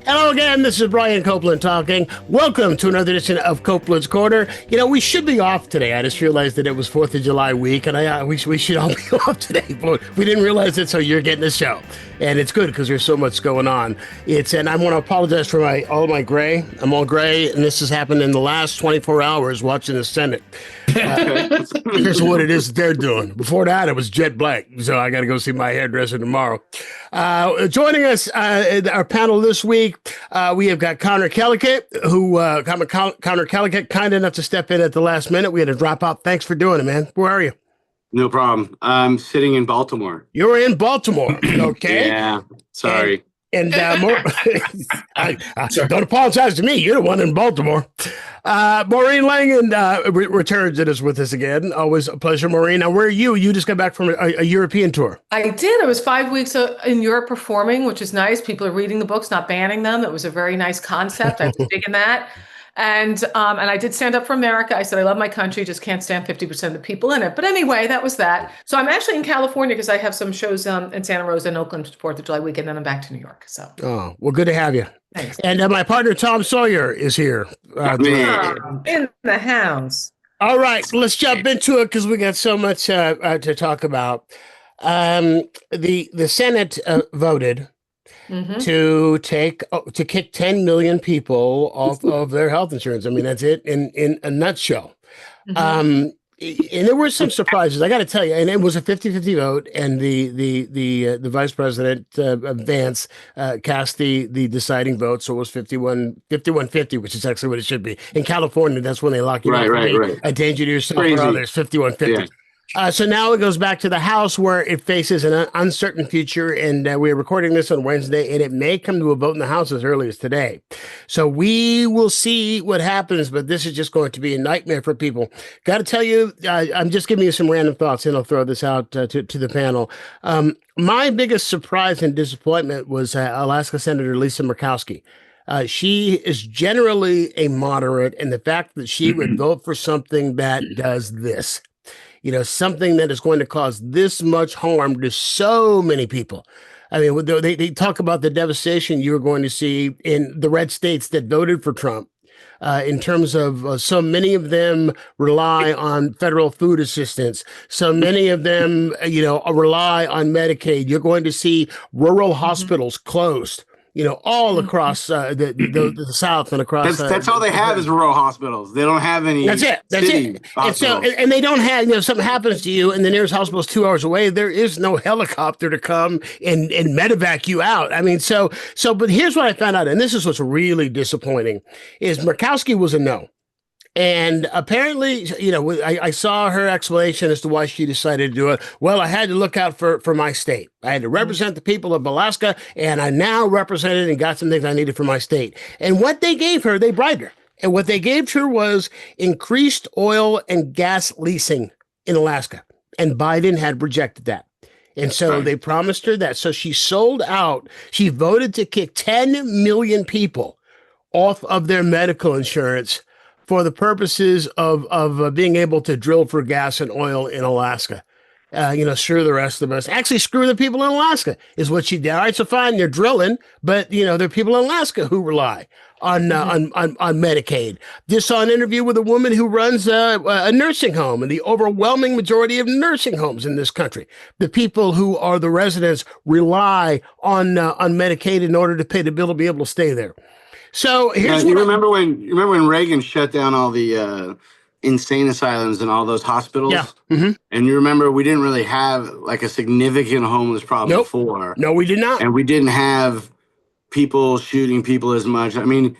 Hello again, this is Brian Copeland talking. Welcome to another edition of Copeland's Corner. You know, we should be off today. I just realized that it was 4th of July week, and we should all be off today. But we didn't realize it, so you're getting the show. And it's good because there's so much going on. And I want to apologize for all my gray. I'm all gray, and this has happened in the last 24 hours watching the Senate. Here's what it is they're doing. Before that, it was jet black, so I got to go see my hairdresser tomorrow. Joining us in our panel this week, we have got Conor Kellicutt, Conor Kellicutt, kind enough to step in at the last minute. We had to drop out. Thanks for doing it, man. Where are you? No problem. I'm sitting in Baltimore. You're in Baltimore. Okay. Yeah. Sorry. And more, don't apologize to me. You're the one in Baltimore. Maureen Langan returns and is with us again. Always a pleasure, Maureen. Now, where are you? You just got back from a European tour. I did. I was 5 weeks in Europe performing, which is nice. People are reading the books, not banning them. It was a very nice concept. I was digging that. And I did stand up for America. I said, I love my country, just can't stand 50% of the people in it. But anyway, that was that. So I'm actually in California because I have some shows in Santa Rosa and Oakland 4th of July weekend, and then I'm back to New York. So. Oh, well, good to have you. Thanks. And my partner, Tom Sawyer, is here. In the house. All right, let's jump into it because we got so much to talk about. The Senate voted to kick 10 million people off of their health insurance. I mean, that's it in a nutshell. And there were some surprises, I got to tell you, and it was a 50-50 vote, and the vice president, Vance, cast the deciding vote, so it was 51-50, which is actually what it should be. In California, that's when they lock you up. Right. A danger to yourself or others, 51-50. Yeah. So now it goes back to the House where it faces an uncertain future, and we're recording this on Wednesday, and it may come to a vote in the House as early as today. So we will see what happens, but this is just going to be a nightmare for people. Got to tell you, I'm just giving you some random thoughts, and I'll throw this out to the panel. My biggest surprise and disappointment was Alaska Senator Lisa Murkowski. She is generally a moderate, and the fact that she would vote for something that does this. You know, something that is going to cause this much harm to so many people. I mean, they talk about the devastation you're going to see in the red states that voted for Trump. In terms of so many of them rely on federal food assistance. So many of them, rely on Medicaid. You're going to see rural hospitals closed. All across the South and across. That's all they have is rural hospitals. They don't have any. That's it. And they don't have. Something happens to you, and the nearest hospital is 2 hours away. There is no helicopter to come and medevac you out. I mean, so. But here's what I found out, and this is what's really disappointing: is Murkowski was a no. And apparently, I saw her explanation as to why she decided to do it. Well, I had to look out for my state. I had to represent the people of Alaska, and I now represented and got some things I needed for my state. And what they gave her, they bribed her. And what they gave her was increased oil and gas leasing in Alaska. And Biden had rejected that. And so they promised her that. So she sold out. She voted to kick 10 million people off of their medical insurance for the purposes of being able to drill for gas and oil in Alaska. Screw the rest of us. Actually, screw the people in Alaska is what she did. All right, so fine, they're drilling, but there are people in Alaska who rely on Medicaid. Just saw an interview with a woman who runs a nursing home, and the overwhelming majority of nursing homes in this country, the people who are the residents, rely on Medicaid in order to pay the bill to be able to stay there. So here's you remember when Reagan shut down all the insane asylums and all those hospitals? Yeah. And you remember we didn't really have like a significant homeless problem before. No, we did not. And we didn't have people shooting people as much. I mean,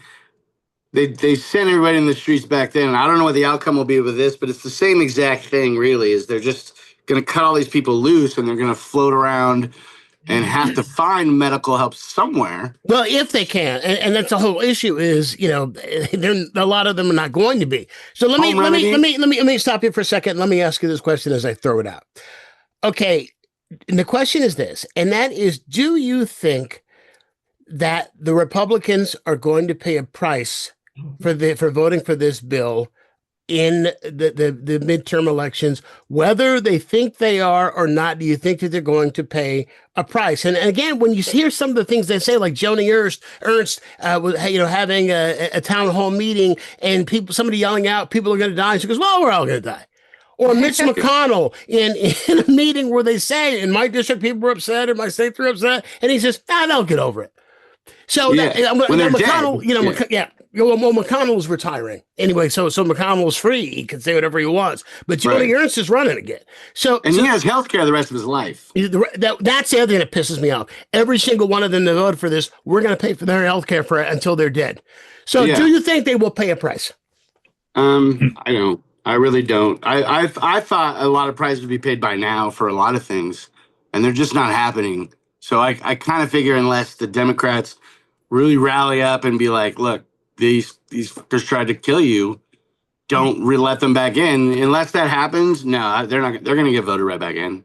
they sent everybody in the streets back then. And I don't know what the outcome will be with this, but it's the same exact thing, really, is they're just going to cut all these people loose and they're going to float around and have to find medical help somewhere. Well, if they can, and that's the whole issue is, a lot of them are not going to be. So let me stop you for a second. Let me ask you this question as I throw it out. Okay, and the question is this, and that is, do you think that the Republicans are going to pay a price for voting for this bill in the midterm elections, whether they think they are or not? Do you think that they're going to pay a price? And again, when you hear some of the things they say, like Joni Ernst was, having a town hall meeting and somebody yelling out, people are going to die. And she goes, well, we're all going to die. Or Mitch McConnell in a meeting where they say, in my district, people were upset, in my state, they're upset. And he says, they'll get over it. So McConnell, McConnell is retiring anyway. So McConnell is free; he can say whatever he wants. But Joni Ernst is running again. He has health care the rest of his life. That's the other thing that pisses me off. Every single one of them that voted for this, we're going to pay for their health care until they're dead. So do you think they will pay a price? I don't. I really don't. I thought a lot of prices would be paid by now for a lot of things, and they're just not happening. So I kind of figure unless the Democrats really rally up and be like, look, these fuckers tried to kill you, don't let them back in. Unless that happens, no, they're not. They're going to get voted right back in.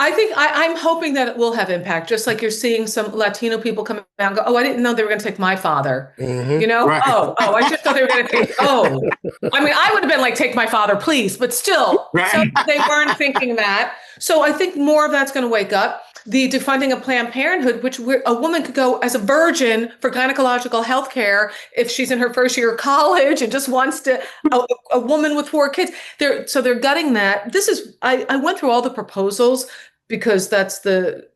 I think I'm hoping that it will have impact, just like you're seeing some Latino people come out and go, oh, I didn't know they were going to take my father. Right. I just thought they were going to take, I mean, I would have been like, take my father, please, but still, right. So they weren't thinking that. So I think more of that's going to wake up. The defunding of Planned Parenthood, which a woman could go as a virgin for gynecological health care if she's in her first year of college and just wants to, a woman with 4 kids. They're gutting that. I went through all the proposals because that's the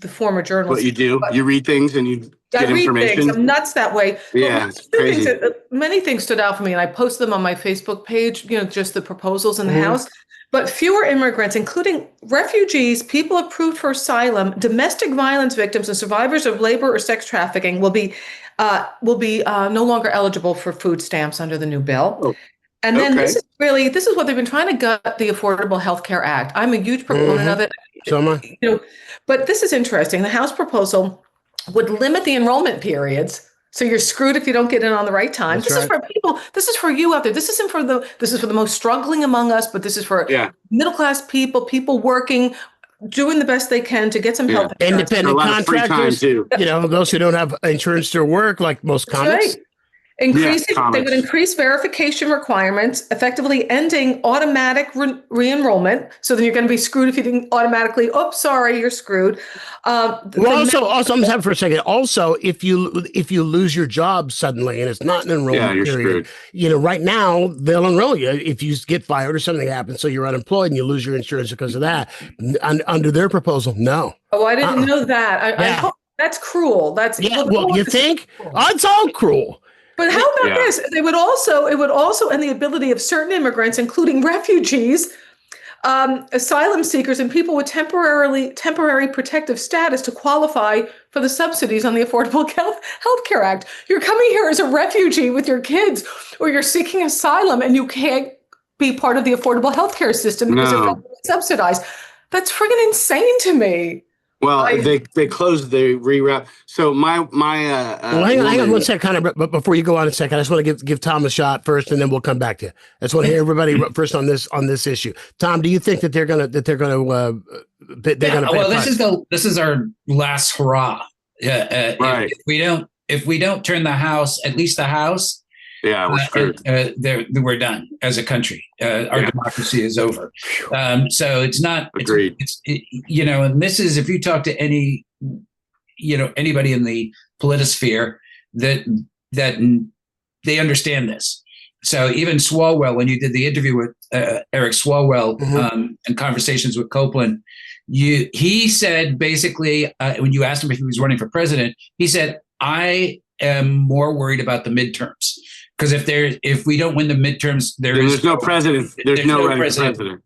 former journalist. What you do, you read things and you get information. Things. I'm nuts that way. Yeah, it's crazy. Many things stood out for me, and I posted them on my Facebook page, just the proposals in the House. But fewer immigrants, including refugees, people approved for asylum, domestic violence victims, and survivors of labor or sex trafficking will be no longer eligible for food stamps under the new bill. Oh, and then this is what they've been trying to gut, the Affordable Health Care Act. I'm a huge proponent of it. So am I. But this is interesting. The House proposal would limit the enrollment periods. So you're screwed if you don't get in on the right time. This is for people. This is for you out there. This is for the most struggling among us, but this is for middle-class people working, doing the best they can to get some help. Independent contractors, those who don't have insurance to work, like most comics. Right. They would increase verification requirements, effectively ending automatic re-enrollment. So then you're going to be screwed if you didn't automatically. Oh, sorry, you're screwed. Also, I'm just having for a second. Also, if you lose your job suddenly and it's not an enrollment period, screwed. Right now they'll enroll you if you get fired or something happens. So you're unemployed and you lose your insurance because of that. Under their proposal, no. Oh, I didn't know that. I hope that's cruel. You think? It's all cruel. But how about this? It would also end the ability of certain immigrants, including refugees, asylum seekers, and people with temporary protective status to qualify for the subsidies on the Affordable Health Care Act. You're coming here as a refugee with your kids, or you're seeking asylum, and you can't be part of the affordable health care system because it's subsidized. That's friggin' insane to me. Well, they closed the reroute. So my hang on one second, Connor. But before you go on a second, I just want to give Tom a shot first, and then we'll come back to you. I just want to hear everybody first on this issue. Tom, do you think that they're gonna well, this is our last hurrah. Right. If we don't turn the House, at least the House. Yeah, we're screwed. We're done as a country. Our democracy is over. So it's not. Agreed. And this is, if you talk to anybody in the politosphere, that they understand this. So even Swalwell, when you did the interview with Eric Swalwell and Conversations with Copeland, he said basically when you asked him if he was running for president, he said, "I am more worried about the midterms." Because if we don't win the midterms, there's no president. There's no president.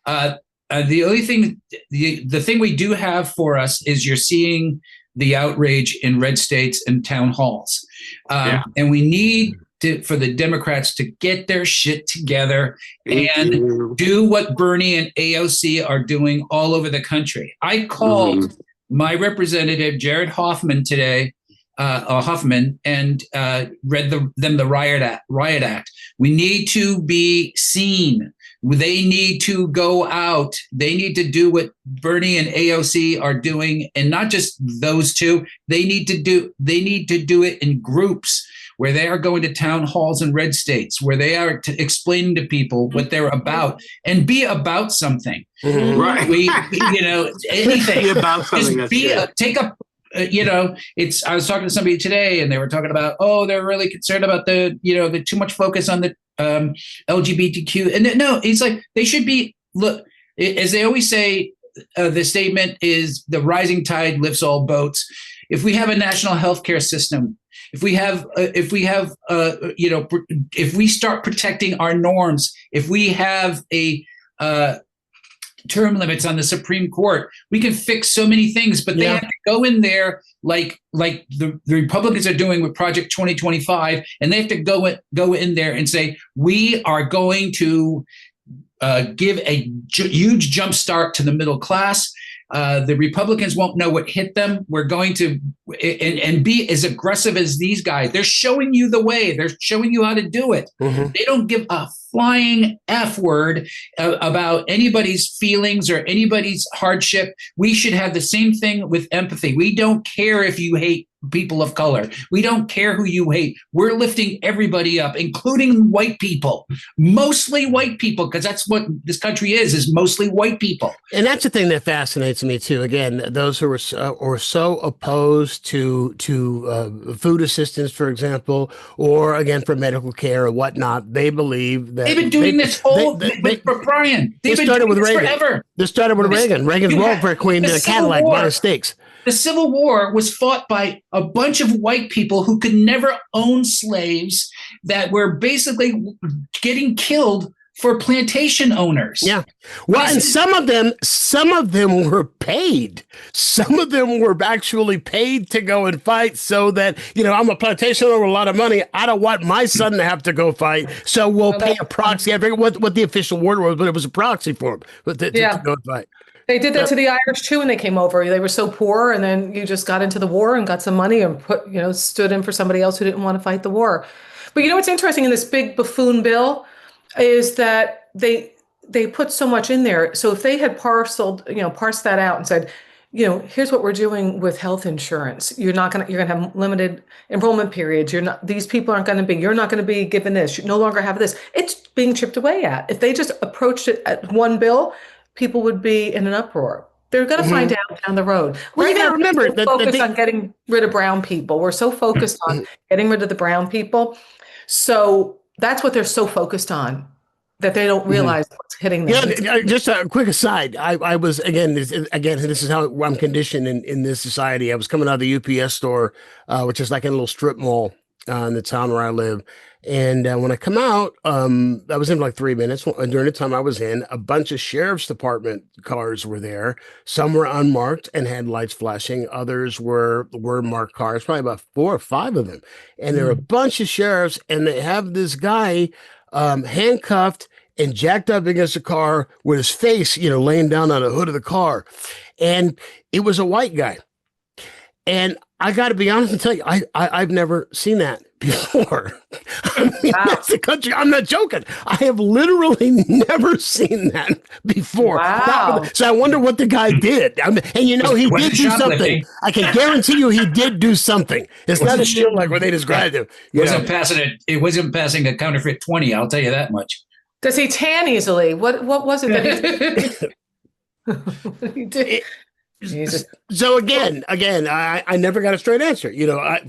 The only thing, the thing we do have for us is you're seeing the outrage in red states and town halls, and we need for the Democrats to get their shit together and do what Bernie and AOC are doing all over the country. I called my representative Jared Hoffman today. And read them the Riot Act. We need to be seen. They need to go out. They need to do what Bernie and AOC are doing, and not just those two. They need to do it in groups where they are going to town halls in red states, where they are explaining to people what they're about, and be about something. Right. Anything. Be about something. I was talking to somebody today, and they were talking about, they're really concerned about the too much focus on the LGBTQ. And no, it's like they should be. Look, as they always say, the statement is the rising tide lifts all boats. If we have a national healthcare system, if we start protecting our norms, if we have a term limits on the Supreme Court, we can fix so many things. But they have to go in there like the Republicans are doing with Project 2025, and they have to go in there and say, we are going to give a huge jump start to the middle class. The Republicans won't know what hit them. We're going to and be as aggressive as these guys. They're showing you the way. They're showing you how to do it. They don't give a flying F word about anybody's feelings or anybody's hardship. We should have the same thing with empathy. We don't care if you hate people of color. We don't care who you hate. We're lifting everybody up, including white people, mostly white people, because that's what this country is mostly white people. And that's the thing that fascinates me too. Again, those who are so opposed to food assistance, for example, or again for medical care or whatnot, they believe that they've been doing this whole for Brian. They've been doing this forever. This started with Reagan. Reagan's welfare queen in a Cadillac buying steaks. The Civil War was fought by a bunch of white people who could never own slaves that were basically getting killed for plantation owners. Yeah. Well, and some of them were paid. Some of them were actually paid to go and fight so that, I'm a plantation owner with a lot of money. I don't want my son to have to go fight. So we'll pay a proxy. I forget what the official word was, but it was a proxy for him to go and fight. They did that to the Irish too when they came over. They were so poor, and then you just got into the war and got some money and stood in for somebody else who didn't want to fight the war. But what's interesting in this big buffoon bill is that they put so much in there. So if they had parsed that out and said, here's what we're doing with health insurance. You're going to have limited enrollment periods. You're not going to be given this. You no longer have this. It's being chipped away at. If they just approached it at one bill, people would be in an uproar. They're going to find out down the road. Well, you got to remember that focused on getting rid of brown people. We're so focused on getting rid of the brown people. So that's what they're so focused on, that they don't realize what's hitting them. Yeah, just a quick aside. I was, this is how I'm conditioned in this society. I was coming out of the UPS store, which is like a little strip mall in the town where I live. And when I come out, I was in for like 3 minutes. During the time I was in, a bunch of sheriff's department cars were there. Some were unmarked and had lights flashing. Others were marked cars, probably about 4 or 5 of them. And there were a bunch of sheriffs, and they have this guy handcuffed and jacked up against the car with his face, laying down on the hood of the car. And it was a white guy. And I got to be honest and tell you, I've never seen that before. That's the country. I'm not joking. I have literally never seen that before. Wow. So I wonder what the guy did. He did do something. I can guarantee you he did do something. It's not a deal like what they described him. It wasn't passing a counterfeit 20. I'll tell you that much. Does he tan easily? What was it that he did? Jesus. So again, I never got a straight answer,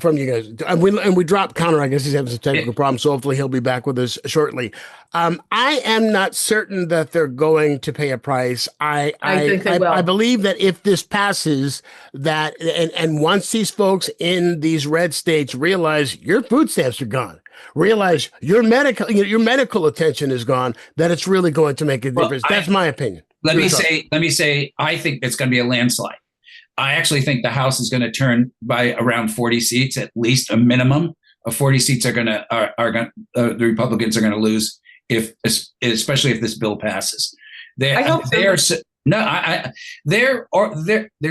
from you guys. And we dropped Conor. I guess he's having some technical problems, so hopefully he'll be back with us shortly. I am not certain that they're going to pay a price. I think they will. I believe that if this passes, that and once these folks in these red states realize your food stamps are gone, realize your medical attention is gone, that it's really going to make a difference. That's my opinion. Let me say, I think it's going to be a landslide. I actually think the House is going to turn by around 40 seats, at least a minimum of 40 seats the Republicans are going to lose, especially if this bill passes. There's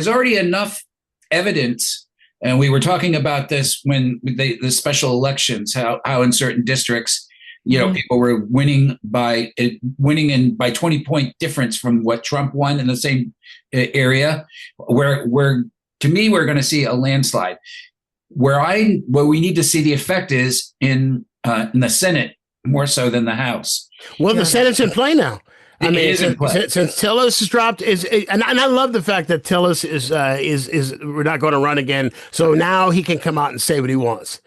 already enough evidence, and we were talking about this when the special elections, how in certain districts People were winning by 20-point difference from what Trump won in the same area. Where to me, we're going to see a landslide. Where we need to see the effect is in the Senate more so than the House. Well, the Senate's in play now. I mean, since Tillis has dropped, and I love the fact that Tillis is we're not going to run again. So now he can come out and say what he wants.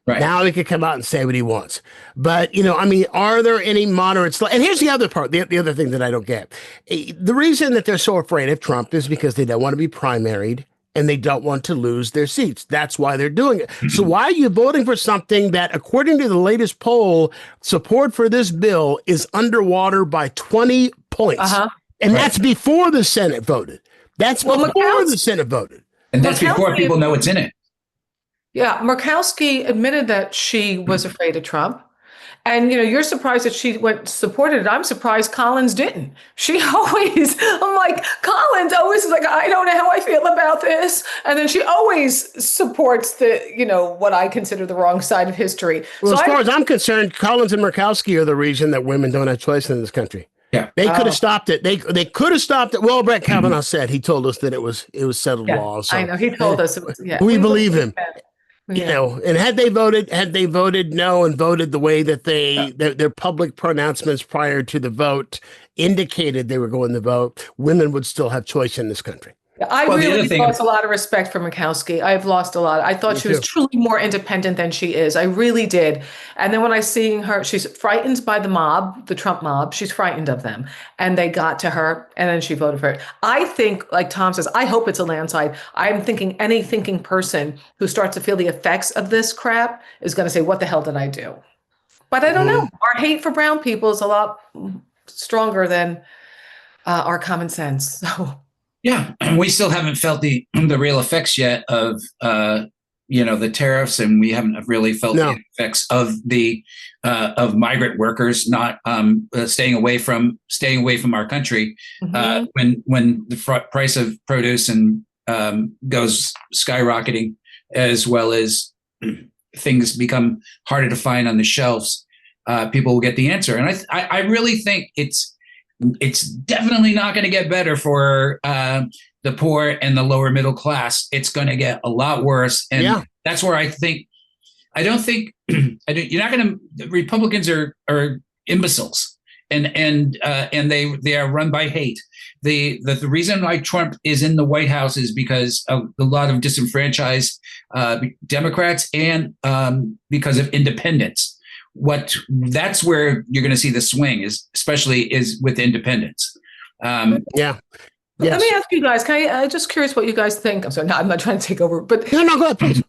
Right. Now he can come out and say what he wants. But, I mean, are there any moderates? And here's the other part, the other thing that I don't get. The reason that they're so afraid of Trump is because they don't want to be primaried and they don't want to lose their seats. That's why they're doing it. So why are you voting for something that, according to the latest poll, support for this bill is underwater by 20 points? And that's before the Senate voted. That's before the Senate voted. And that's before people know what's in it. Yeah, Murkowski admitted that she was afraid of Trump. And, you're surprised that she supported it. I'm surprised Collins didn't. I'm like, Collins always is like, I don't know how I feel about this. And then she always supports what I consider the wrong side of history. Well, as far as I'm concerned, Collins and Murkowski are the reason that women don't have choice in this country. Yeah, they could have stopped it. They could have stopped it. Well, Brett Kavanaugh said, he told us that it was settled law. So I know, he told us. We believe him. And had they voted no and voted the way that their public pronouncements prior to the vote indicated they were going to vote, women would still have choice in this country. I really lost a lot of respect for Murkowski. I've lost a lot. I thought she was truly more independent than she is. I really did. And then when I see her, she's frightened by the mob, the Trump mob. She's frightened of them. And they got to her, and then she voted for it. I think, like Tom says, I hope it's a landslide. I'm thinking any thinking person who starts to feel the effects of this crap is going to say, what the hell did I do? But I don't know. Our hate for brown people is a lot stronger than our common sense. So. Yeah, and we still haven't felt the real effects yet of the tariffs, and we haven't really felt the effects of the of migrant workers not staying away from our country when the price of produce and goes skyrocketing, as well as things become harder to find on the shelves. People will get the answer, and I really think it's definitely not going to get better for the poor and the lower middle class. It's going to get a lot worse. And that's where you're not going to, Republicans are imbeciles and they are run by hate. The reason why Trump is in the White House is because of a lot of disenfranchised Democrats and because of independence. That's where you're going to see the swing especially with independence. Let me ask you guys, I'm just curious what you guys think. I'm sorry, I'm not trying to take over, but no, go ahead, please.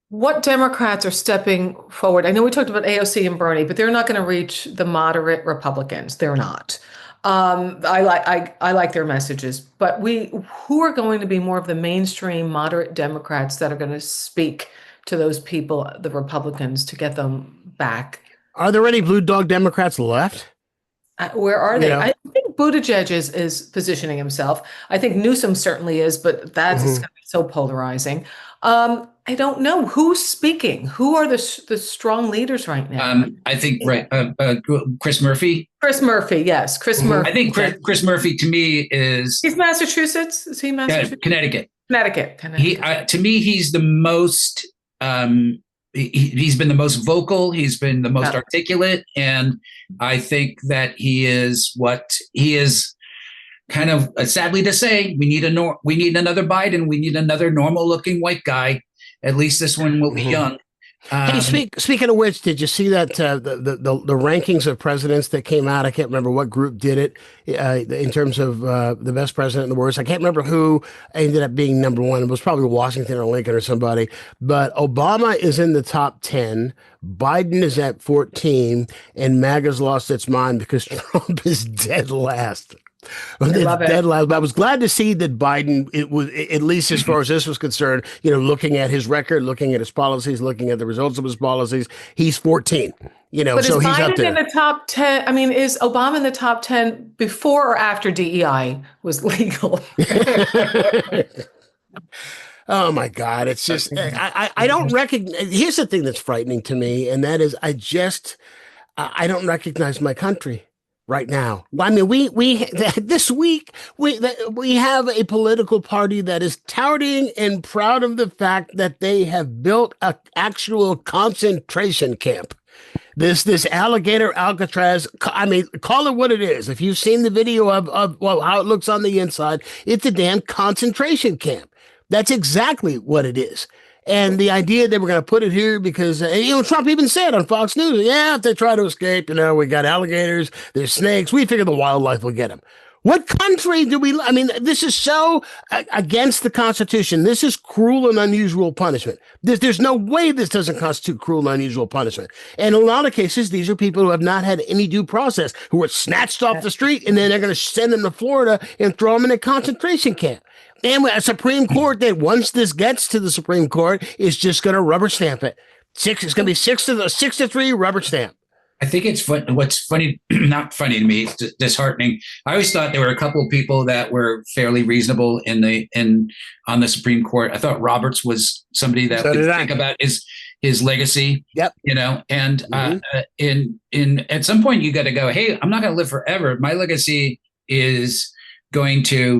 What Democrats are stepping forward? I know we talked about AOC and Bernie, but they're not going to reach the moderate Republicans. They're not. I like their messages, but who are going to be more of the mainstream moderate Democrats that are going to speak to those people, the Republicans, to get them back? Are there any blue dog Democrats left? Where are they? I think Buttigieg is positioning himself. I think Newsom certainly is, but that's going to be so polarizing. I don't know who's speaking. Who are the strong leaders right now? I think Chris Murphy. Chris Murphy, yes, Chris Murphy. I think Chris Murphy to me he's Massachusetts. Is he Massachusetts? Connecticut. To me, he's the most. He's been the most vocal. He's been the most articulate, and I think that he is what he is. Kind of sadly to say, we need another Biden. We need another normal-looking white guy. At least this one will be young. Hey, speaking of which, did you see that the rankings of presidents that came out? I can't remember what group did it in terms of the best president and the worst. I can't remember who ended up being number one. It was probably Washington or Lincoln or somebody. But Obama is in the top 10. Biden is at 14, and MAGA's lost its mind because Trump is dead last. I was glad to see that Biden, it was, at least as far as this was concerned, looking at his record, looking at his policies, looking at the results of his policies, he's 14. But so he's Biden up there. In the top 10? I mean, is Obama in the top 10 before or after DEI was legal? Oh my God. It's just, I don't recognize. Here's the thing that's frightening to me, and that is I don't recognize my country right now. I mean, we this week, we have a political party that is touting and proud of the fact that they have built an actual concentration camp. This alligator Alcatraz, I mean, call it what it is. If you've seen the video of well, how it looks on the inside, it's a damn concentration camp. That's exactly what it is. And the idea that we're going to put it here because, Trump even said on Fox News, yeah, if they try to escape, we got alligators, there's snakes. We figure the wildlife will get them. What country I mean, this is so against the Constitution. This is cruel and unusual punishment. There's no way this doesn't constitute cruel and unusual punishment. And in a lot of cases, these are people who have not had any due process, who were snatched off the street, and then they're going to send them to Florida and throw them in a concentration camp. And a Supreme Court that once this gets to the Supreme Court is just going to rubber stamp it. It's going to be 6-3 rubber stamp. I think it's fun. What's funny, not funny to me, it's disheartening. I always thought there were a couple of people that were fairly reasonable on the Supreme Court. I thought Roberts was somebody that would think about his legacy. Yep. And in at some point you got to go, hey, I'm not going to live forever. My legacy is I'm going to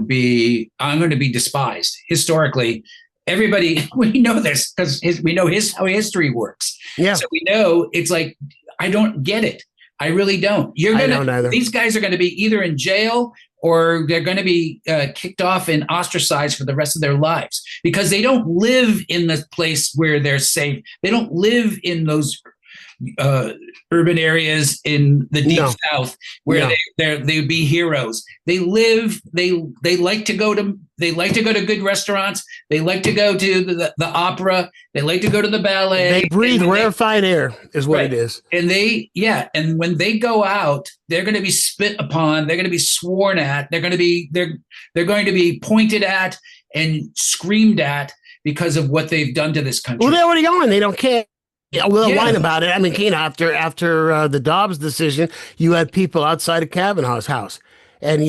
be despised historically. Everybody, we know this because we know how history works. Yeah. So we know it's like, I don't get it. I really don't. These guys are going to be either in jail or they're going to be kicked off and ostracized for the rest of their lives because they don't live in the place where they're safe. They don't live in those urban areas in the deep South where they would be heroes. They like to go to good restaurants. They like to go to the opera. They like to go to the ballet. They breathe rarefied air is what it is. And and when they go out, they're going to be spit upon. They're going to be sworn at. They're going to be pointed at and screamed at because of what they've done to this country. Well, they're already on. They don't care. Yeah, we'll whine about it. I mean, after the Dobbs decision, you had people outside of Kavanaugh's house. And,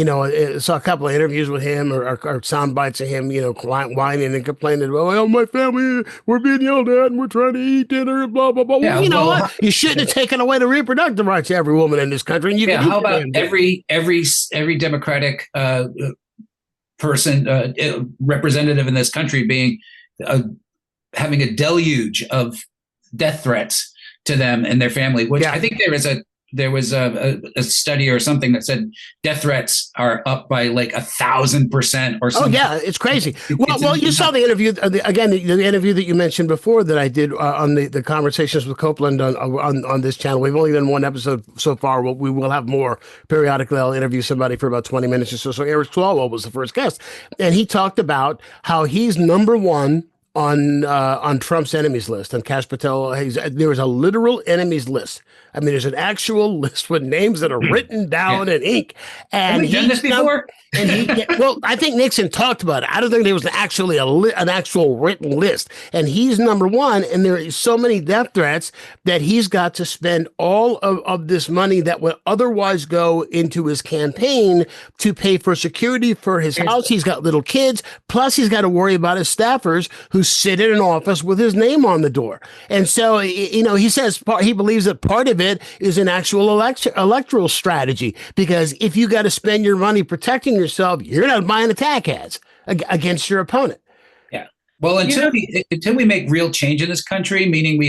saw a couple of interviews with him or sound bites of him, whining and complaining, well, my family, we're being yelled at and we're trying to eat dinner, blah, blah, blah. Yeah, what? You shouldn't have taken away the reproductive rights of every woman in this country. And how about every Democratic person, representative in this country being having a deluge of death threats to them and their family, which I think there was a study or something that said death threats are up by like 1,000% or something. Oh yeah, it's crazy. Well, you saw the interview again. The interview that you mentioned before that I did on the conversations with Copeland on this channel. We've only done one episode so far. We will have more periodically. I'll interview somebody for about 20 minutes or so. So Eric Swalwell was the first guest, and he talked about how he's number one on Trump's enemies list. And Kash Patel, there was a literal enemies list. I mean, there's an actual list with names that are written down in ink. And have we done this before? Well, I think Nixon talked about it. I don't think there was actually an actual written list. And he's number one. And there are so many death threats that he's got to spend all of this money that would otherwise go into his campaign to pay for security for his house. He's got little kids. Plus, he's got to worry about his staffers who sit in an office with his name on the door. And so, he says he believes that part of it is an actual electoral strategy, because if you got to spend your money protecting yourself, you're not buying attack ads against your opponent. Yeah. Well, until we make real change in this country, meaning we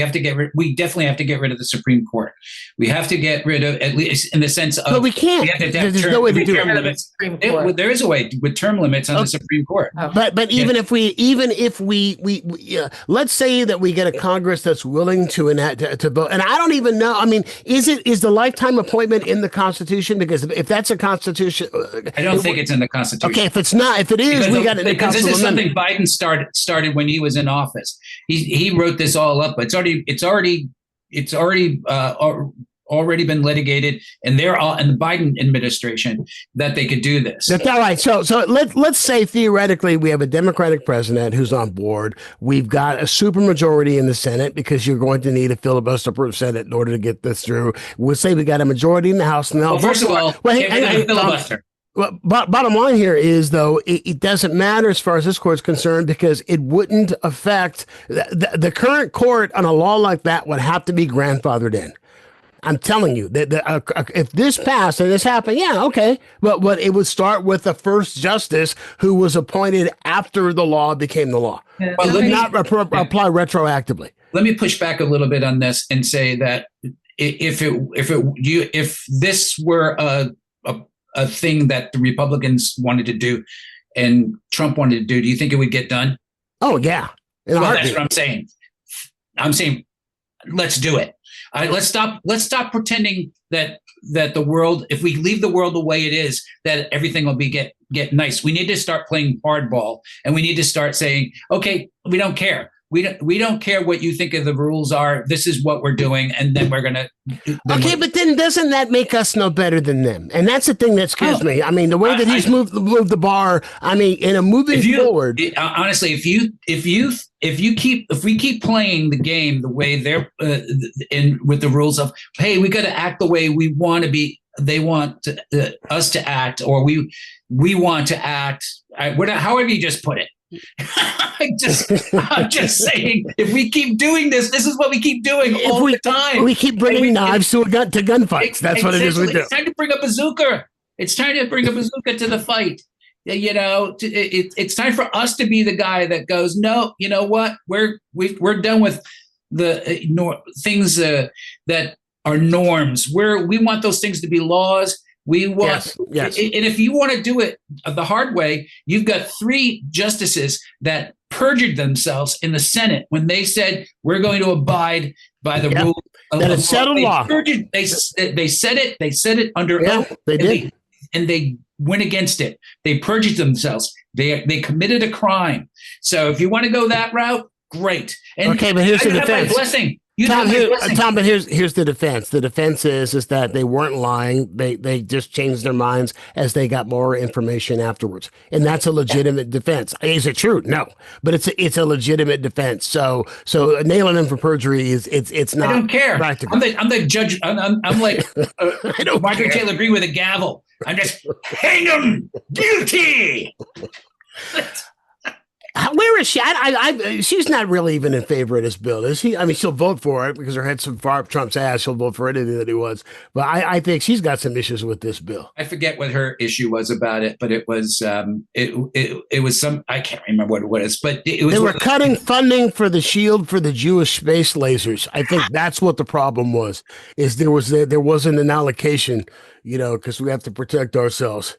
definitely have to get rid of the Supreme Court. We have to get rid of, at least in the sense of, but we can't. There's no way to do it. There is a way with term limits on the Supreme Court. But even if we let's say that we get a Congress that's willing to enact to vote, and I don't even know. I mean, is the lifetime appointment in the Constitution? Because if that's a Constitution, I don't think it's in the Constitution. Okay, if it's not, if it is, we got it. Because this is something Biden started when he was in office. He wrote this all up. It's already been litigated, and they're all in the Biden administration that they could do this. That's all right. So let's say theoretically we have a Democratic president who's on board. We've got a supermajority in the Senate, because you're going to need a filibuster-proof Senate in order to get this through. We'll say we got a majority in the House. Well, first of all, filibuster. Well, bottom line here is, though, it doesn't matter as far as this court's concerned because it wouldn't affect the current court on a law like that would have to be grandfathered in. I'm telling you that if this passed and this happened, yeah, okay. But it would start with the first justice who was appointed after the law became the law. Yeah. Well, let me not apply retroactively. Let me push back a little bit on this and say that if this were a thing that the Republicans wanted to do and Trump wanted to do you think it would get done? Oh yeah. Well, that's what I'm saying. I'm saying, let's do it. Let's stop pretending that the world, if we leave the world the way it is, that everything will get nice. We need to start playing hardball, and we need to start saying, okay, we don't care. We don't care what you think of the rules are. This is what we're doing, and then we're gonna. Okay, but then doesn't that make us no better than them? And that's the thing that scares me. I mean, the way that he's moved the bar. I mean, in a moving forward. Honestly, if we keep playing the game the way they're with the rules of, hey, we got to act the way we want to be. They want us to act, or we want to act. However you just put it. I'm just saying, if we keep doing this is what we keep doing the time. We keep bringing knives to gunfights. That's what it is we do. It's time to bring a bazooka. It's time to bring a bazooka to the fight. You know, it's time for us to be the guy that goes, no, you know what? We're done with the things that are norms. We want those things to be laws. We want, yes. And if you want to do it the hard way, you've got 3 justices that perjured themselves in the Senate when they said we're going to abide by the rule of that it's settled law. They said it under oath. They did, and they went against it. They perjured themselves. They committed a crime. So if you want to go that route, great. And okay, but here's the defense. Blessing. Tom, but here's the defense. The defense is that they weren't lying. They just changed their minds as they got more information afterwards, and that's a legitimate defense. Is it true? No, but it's a legitimate defense. So nailing them for perjury it's not. I don't care. Practical. I'm the judge. I'm like Margaret Taylor Greene with a gavel. I'm just hang them guilty. Where is she? She's not really even in favor of this bill, is she? I mean, she'll vote for it because her head's so far up Trump's ass. She'll vote for anything that he wants. But I think she's got some issues with this bill. I forget what her issue was about it, but it was it was some, I can't remember what it was, but it was. They were cutting funding for the shield for the Jewish space lasers. I think that's what the problem was. Is there wasn't an allocation, because we have to protect ourselves.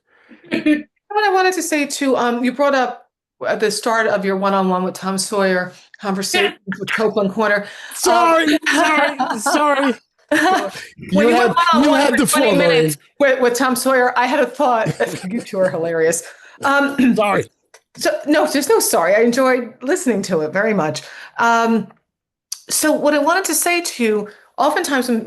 What I wanted to say too, you brought up at the start of your one-on-one with Tom Sawyer conversation with Copeland Corner. Sorry. You had the 20 minutes with Tom Sawyer. I had a thought. You two are hilarious. Sorry. So no, there's no sorry. I enjoyed listening to it very much. So what I wanted to say to you, oftentimes when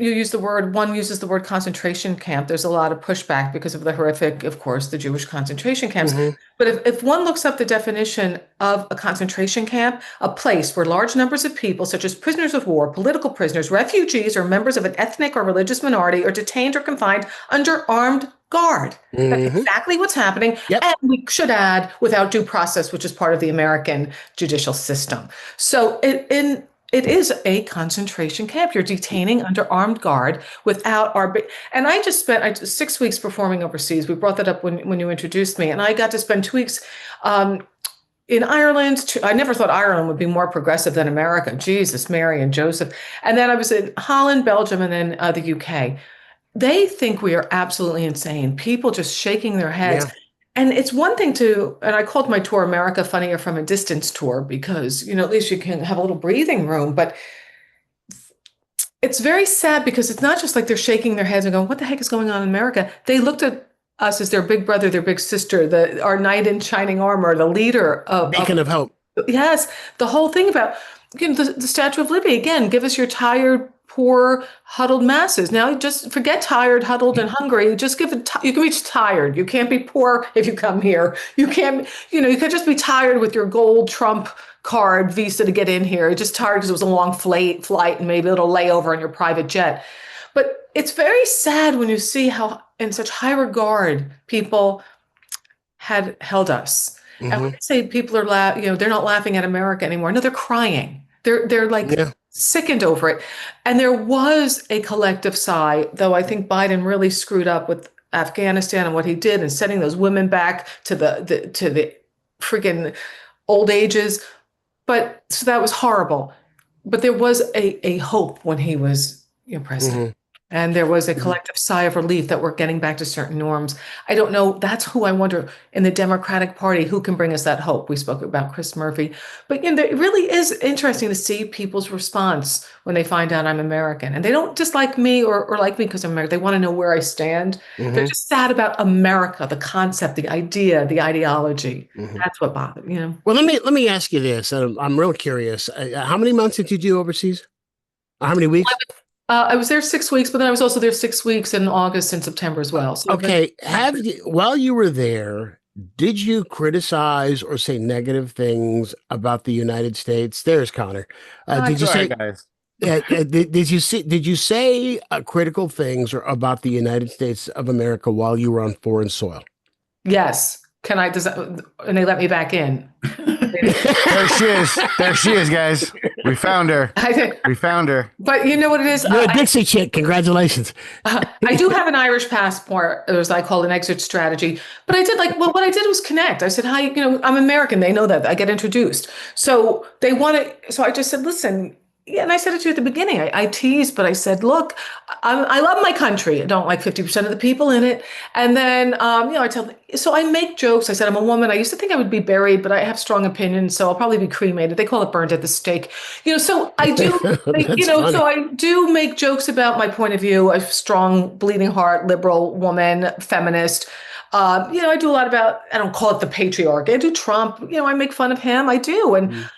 one uses the word concentration camp, there's a lot of pushback because of the horrific, of course, the Jewish concentration camps. Mm-hmm. But if one looks up the definition of a concentration camp, a place where large numbers of people, such as prisoners of war, political prisoners, refugees, or members of an ethnic or religious minority, are detained or confined under armed guard. Mm-hmm. That's exactly what's happening. Yep. And we should add, without due process, which is part of the American judicial system. So it is a concentration camp. You're detaining under armed guard without and I just spent 6 weeks performing overseas. We brought that up when you introduced me, and I got to spend 2 weeks in Ireland. I never thought Ireland would be more progressive than America. Jesus, Mary and Joseph. And then I was in Holland, Belgium, and then the UK. They think we are absolutely insane. People just shaking their heads. Yeah. And it's one thing and I called my tour America Funnier from a Distance tour because, at least you can have a little breathing room. But it's very sad because it's not just like they're shaking their heads and going, what the heck is going on in America? They looked at us as their big brother, their big sister, our knight in shining armor, the leader of beacon of hope. Yes. The whole thing about the Statue of Liberty, again, give us your tired, poor, huddled masses. Now just forget tired, huddled, and hungry. Just give it. You can be tired. You can't be poor if you come here. You can't. You could just be tired with your gold Trump card visa to get in here. You're just tired because it was a long flight and maybe a little layover on your private jet. But it's very sad when you see how in such high regard people had held us. And when Mhm. they say people are they're not laughing at America anymore. No, they're crying. They're like Yeah. sickened over it. And there was a collective sigh, though I think Biden really screwed up with Afghanistan and what he did and sending those women back to the freaking old ages. But so that was horrible. But there was a hope when he was president. Mhm. And there was a Mhm. collective sigh of relief that we're getting back to certain norms. I don't know. That's who I wonder in the Democratic Party, who can bring us that hope. We spoke about Chris Murphy. But it really is interesting to see people's response when they find out I'm American. And they don't just like me or like me because I'm American. They want to know where I stand. They're Mhm. just sad about America, the concept, the idea, the ideology. Mhm. That's what bothered me. Well, let me ask you this. I'm real curious. How many months did you do overseas? How many weeks? I was there 6 weeks, but then I was also there 6 weeks in August and September as well. So Okay. While you were there, did you criticize or say negative things about the United States? There's Connor. Did you Sorry, say? guys. Did you say critical things or about the United States of America while you were on foreign soil? yes. Can I? And they let me back in. There she is. There she is, guys. We found her. We found her. But you know what it is? You're a Dixie chick. Congratulations. I do have an Irish passport, as I call an exit strategy. But I did what I did was connect. I said, hi, I'm American. They know that. I get introduced. So they want to. So I just said, listen. Yeah, and I said it to you at the beginning. I teased, but I said, look, I love my country. I don't like 50% of the people in it. And then, I tell them, so I make jokes. I said, I'm a woman. I used to think I would be buried, but I have strong opinions, so I'll probably be cremated. They call it burnt at the stake. So I do, so I do make jokes about my point of view, a strong, bleeding heart, liberal woman, feminist. I do a lot about, I don't call it the patriarchy. I do Trump, I make fun of him. I do. And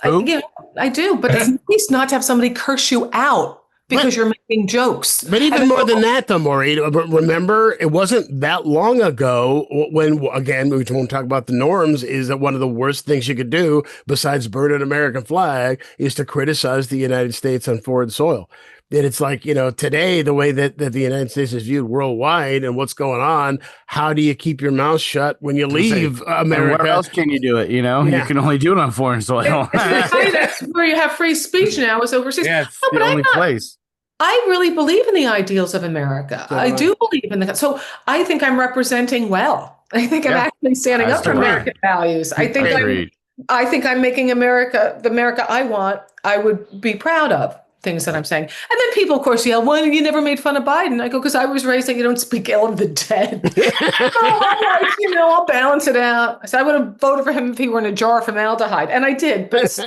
I do, but it's nice not to have somebody curse you out because you're making jokes. But even more than that, though, Maureen, remember, it wasn't that long ago when, again, we won't talk about the norms, is that one of the worst things you could do, besides burn an American flag, is to criticize the United States on foreign soil. And it's like, today, the way that the United States is viewed worldwide and what's going on, how do you keep your mouth shut when you leave America? And where else can you do it? You can only do it on foreign soil. That's where you have free speech now, is overseas. Yeah, it's the only place. I really believe in the ideals of America. I do believe in so I think I'm representing well. I think I'm actually standing up for American values. I think I'm making America, the America I want, I would be proud of. Things that I'm saying. And then people, of course, yell, well, you never made fun of Biden. I go, because I was raised that you don't speak ill of the dead. I'll balance it out. I said, I would have voted for him if he were in a jar of formaldehyde. And I did. But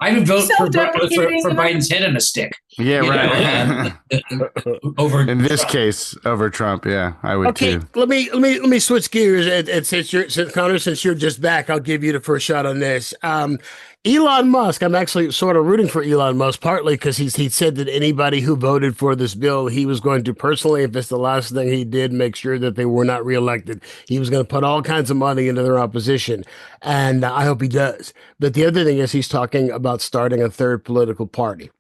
I would vote for Biden's head on a stick. Yeah, right. Over in this case, over Trump. Yeah, I would too. Let me switch gears. And since Connor, since you're just back, I'll give you the first shot on this. Elon Musk, I'm actually sort of rooting for Elon Musk, partly because he said that anybody who voted for this bill, he was going to personally, if it's the last thing he did, make sure that they were not reelected. He was going to put all kinds of money into their opposition. And I hope he does. But the other thing is he's talking about starting a third political party.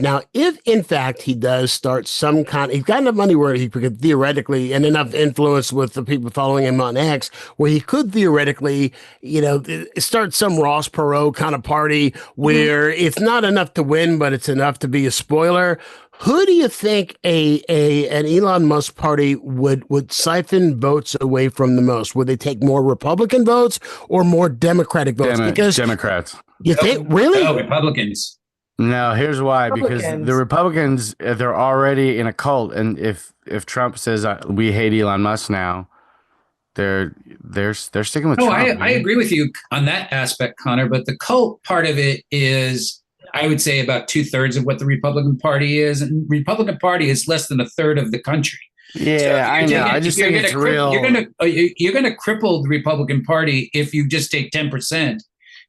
Now, if in fact he does start some kind, he's got enough money where he could theoretically, and enough influence with the people following him on X, where he could theoretically, start some Ross Perot kind of party where it's not enough to win, but it's enough to be a spoiler. Who do you think an Elon Musk party would siphon votes away from the most? Would they take more Republican votes or more Democratic votes? Because Democrats. You think really? No, Republicans. No, here's why. Because the Republicans, they're already in a cult, and if Trump says we hate Elon Musk now, they're sticking with Trump. I agree with you on that aspect, Connor. But the cult part of it is, I would say, about 2/3 of what the Republican Party is, and Republican Party is less than a third of the country. Yeah, so I know. I just think it's real. You're gonna cripple the Republican Party if you just take 10%,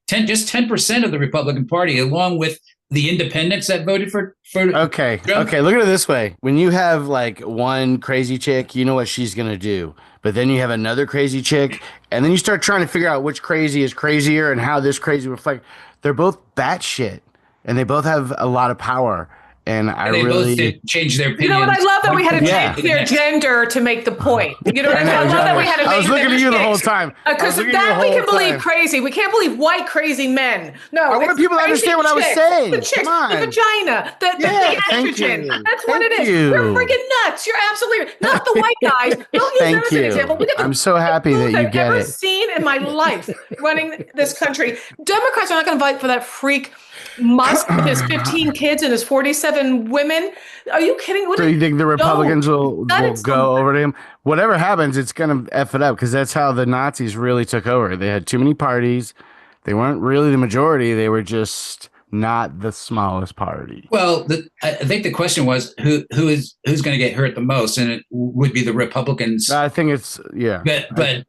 10% of the Republican Party, along with the independents that voted for okay Trump. Okay, look at it this way. When you have like one crazy chick, you know what she's gonna do, but then you have another crazy chick, and then you start trying to figure out which crazy is crazier and how this crazy reflect. They're both batshit, and they both have a lot of power, and They both did change their opinions. You know what? I love that we had to change their gender to make the point. You know what I mean? I love that we had to I was make looking at you the whole time. Because that we can believe crazy. We can't believe white crazy men. No, I want people to understand what I was saying. The chicks, Come on. the vagina, the estrogen. That's what it is. You're freaking nuts. You're absolutely not the white guys. Don't use them as an example. We got the I'm so happy that you get I've ever it. seen in my life running this country. Democrats are not going to fight for that freak Musk with his 15 kids and his 47 women. Are you kidding? So you think the Republicans will go over to him? Whatever happens, it's going to F it up because that's how the Nazis really took over. They had too many parties. They weren't really the majority. They were just not the smallest party. Well, I think the question was who's going to get hurt the most, and it would be the Republicans. I think it's But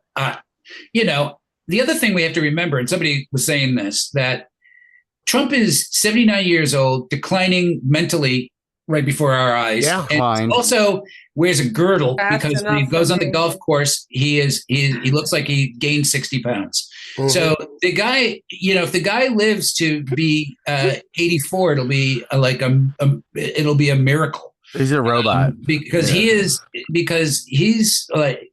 you know, the other thing we have to remember, and somebody was saying this, that Trump is 79 years old, declining mentally right before our eyes. Yeah, and also wears a girdle because when he goes on the golf course, he looks like he gained 60 pounds. Mm-hmm. So the guy, you know, if the guy lives to be 84, it'll be it'll be a miracle. He's a robot because he's like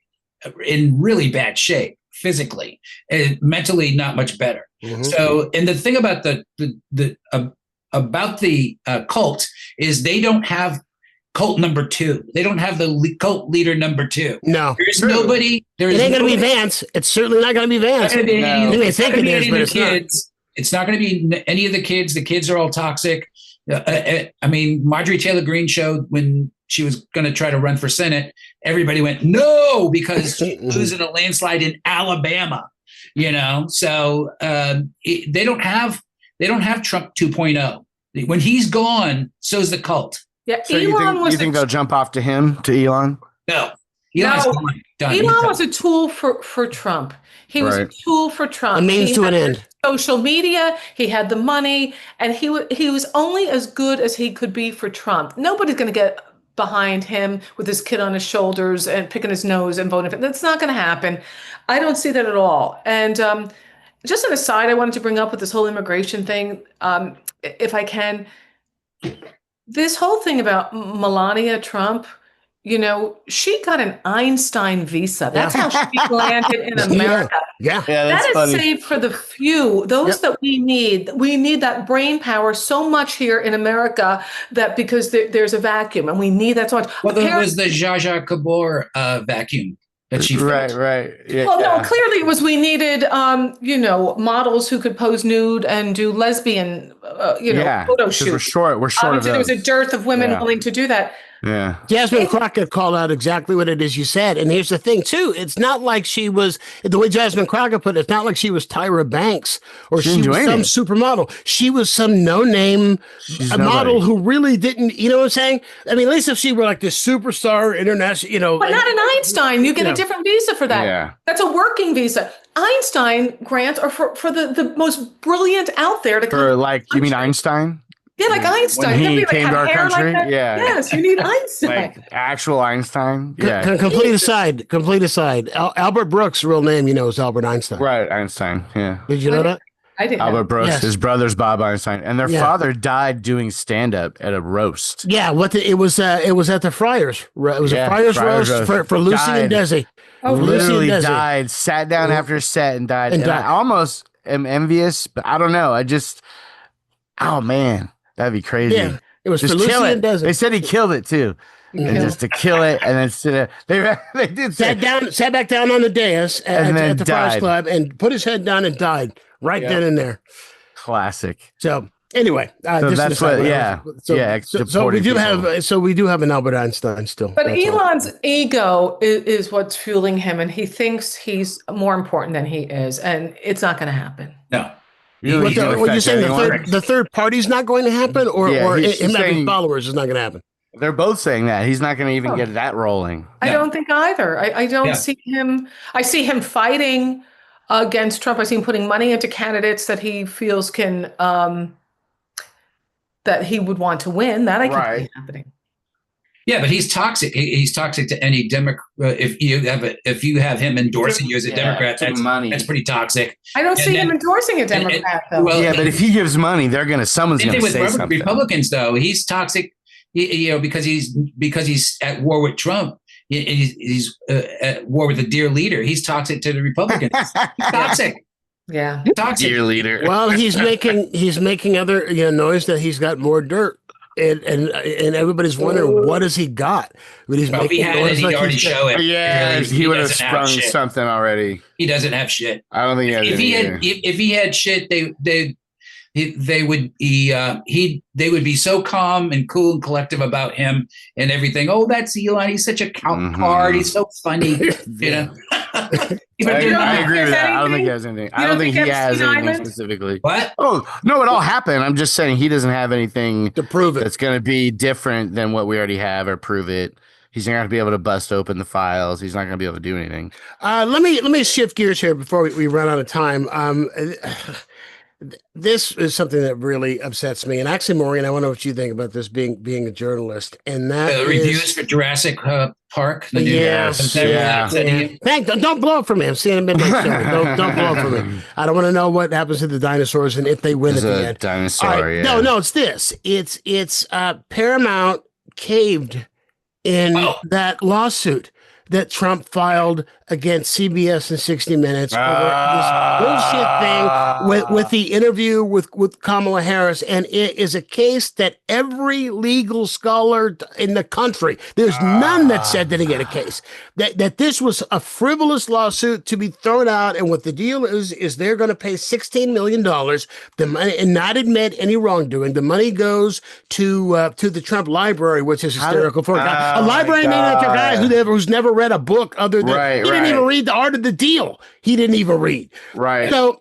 in really bad shape physically and mentally not much better. Mm-hmm. So, and the thing about the cult is they don't have cult number 2. They don't have the cult leader number 2. No, there's nobody. It ain't going to be Vance. It's certainly not going to be Vance. It's not going to be any of the kids. It's not going to be any of the kids. The kids are all toxic. I mean, Marjorie Taylor Greene showed when she was going to try to run for Senate, everybody went no because she was in a landslide in Alabama. You know, so they don't have Trump 2.0. When he's gone, so's the cult. Yeah, so you think they'll jump off to him, to Elon? No. Elon was a tool for Trump. He was a tool for Trump. A means to an end. Social media, he had the money, and he was only as good as he could be for Trump. Nobody's going to get behind him with his kid on his shoulders and picking his nose and voting for him. That's not going to happen. I don't see that at all. And just an aside, I wanted to bring up with this whole immigration thing, if I can. This whole thing about Melania Trump, you know, she got an Einstein visa. That's how she landed in America. Yeah, that is funny. Saved for the few, those that we need. We need that brain power so much here in America that because there's a vacuum and we need that so much. Well, there was the Zsa Zsa Gabor vacuum that she filled. Right. Yeah, well, no, clearly it was we needed, models who could pose nude and do lesbian, photo shoots. We're short of those. There was a dearth of women willing to do that. Yeah. Jasmine Crockett called out exactly what it is you said. And here's the thing, too. It's not like she was, the way Jasmine Crockett put it, it's not like she was Tyra Banks or she was some supermodel. She was some no-name model who really didn't, you know what I'm saying? I mean, at least if she were like this superstar international, But not an Einstein. You get a different visa for that. Yeah. That's a working visa. Einstein grants are for the most brilliant out there to come. For like, you mean Einstein? Yeah, like Einstein. When he came to our country? Like yes, you need Einstein. Like actual Einstein? Yeah. Complete aside. Albert Brooks' real name, is Albert Einstein. Right, Einstein, yeah. Did you know that? I didn't. Albert Brooks, his brother's Bob Einstein. And their father died doing stand-up at a roast. Yeah, it was at the Friars. It was a Friars roast for Lucy and Desi. Oh, literally died, sat down after set and died. And I almost am envious, but I don't know. Oh, man. That'd be crazy. Yeah, it was just for Lucy and Desi. They said he killed it too, and just to kill it, and then sit. They did sat back down on the dais at the Friars Club, and put his head down and died right then and there. Classic. So anyway, so that's what. So we do have an Albert Einstein still. But Elon's ego is what's fueling him, and he thinks he's more important than he is, and it's not going to happen. No. What you're saying, the third party's not going to happen, or him having followers is not going to happen? They're both saying that. He's not going to even get that rolling. I don't think either. I don't see him. I see him fighting against Trump. I see him putting money into candidates that he feels can, that he would want to win. That I can see happening. Yeah, but he's toxic. He's toxic to any Democrat. If you have him endorsing you as a Democrat, that's pretty toxic. I don't see him endorsing a Democrat, though. But if he gives money, someone's going to say something. Republicans, though, he's toxic because he's at war with Trump. He's at war with a dear leader. He's toxic to the Republicans. He's toxic. Yeah, toxic. Dear leader. Well, he's making other noise that he's got more dirt. And everybody's wondering what has he got? But he's if he had it, he'd already show it. Yeah, he would have sprung something already. He doesn't have shit. I don't think he has if he had shit, they would be so calm and cool and collective about him and everything. Oh, that's Elon. He's such a card. He's so funny. You know. I agree with that. I don't think he has anything. I don't think he has anything specifically. What? Oh, no, it all happened. I'm just saying he doesn't have anything to prove it. That's going to be different than what we already have or prove it. He's not going to be able to bust open the files. He's not going to be able to do anything. Let me shift gears here before we run out of time. This is something that really upsets me, and actually, Maureen, I wonder what you think about this. Being a journalist, and that reviews for Jurassic Park. Yes, don't blow up for me. I'm seeing a midnight show. Don't blow up for me. I don't want to know what happens to the dinosaurs and if they win at the end. Dinosaur, yeah. No, it's this. It's Paramount caved in that lawsuit that Trump filed against CBS and 60 Minutes over this bullshit thing with the interview with Kamala Harris. And it is a case that every legal scholar in the country, there's none that said that he had a case, that this was a frivolous lawsuit to be thrown out. And what the deal is they're going to pay $16 million the money, and not admit any wrongdoing. The money goes to the Trump library, which is hysterical for a guy. A library named after a guy who's never read a book other than he didn't even read The Art of the Deal. He didn't even read. Right. And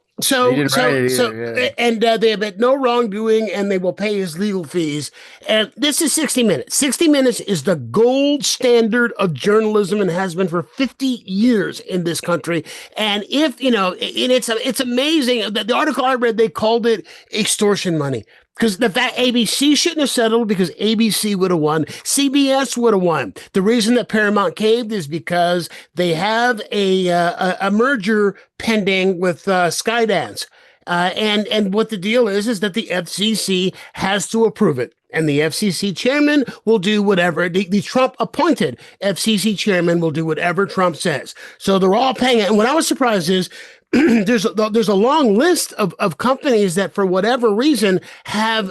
they have had no wrongdoing, and they will pay his legal fees. And this is 60 Minutes. 60 Minutes is the gold standard of journalism and has been for 50 years in this country. And it's amazing that the article I read, they called it extortion money. Because the fact ABC shouldn't have settled because ABC would have won. CBS would have won. The reason that Paramount caved is because they have a merger pending with Skydance. And what the deal is that the FCC has to approve it. And the FCC chairman will do whatever, the Trump-appointed FCC chairman will do whatever Trump says. So they're all paying it. And what I was surprised is, there's a long list of companies that for whatever reason have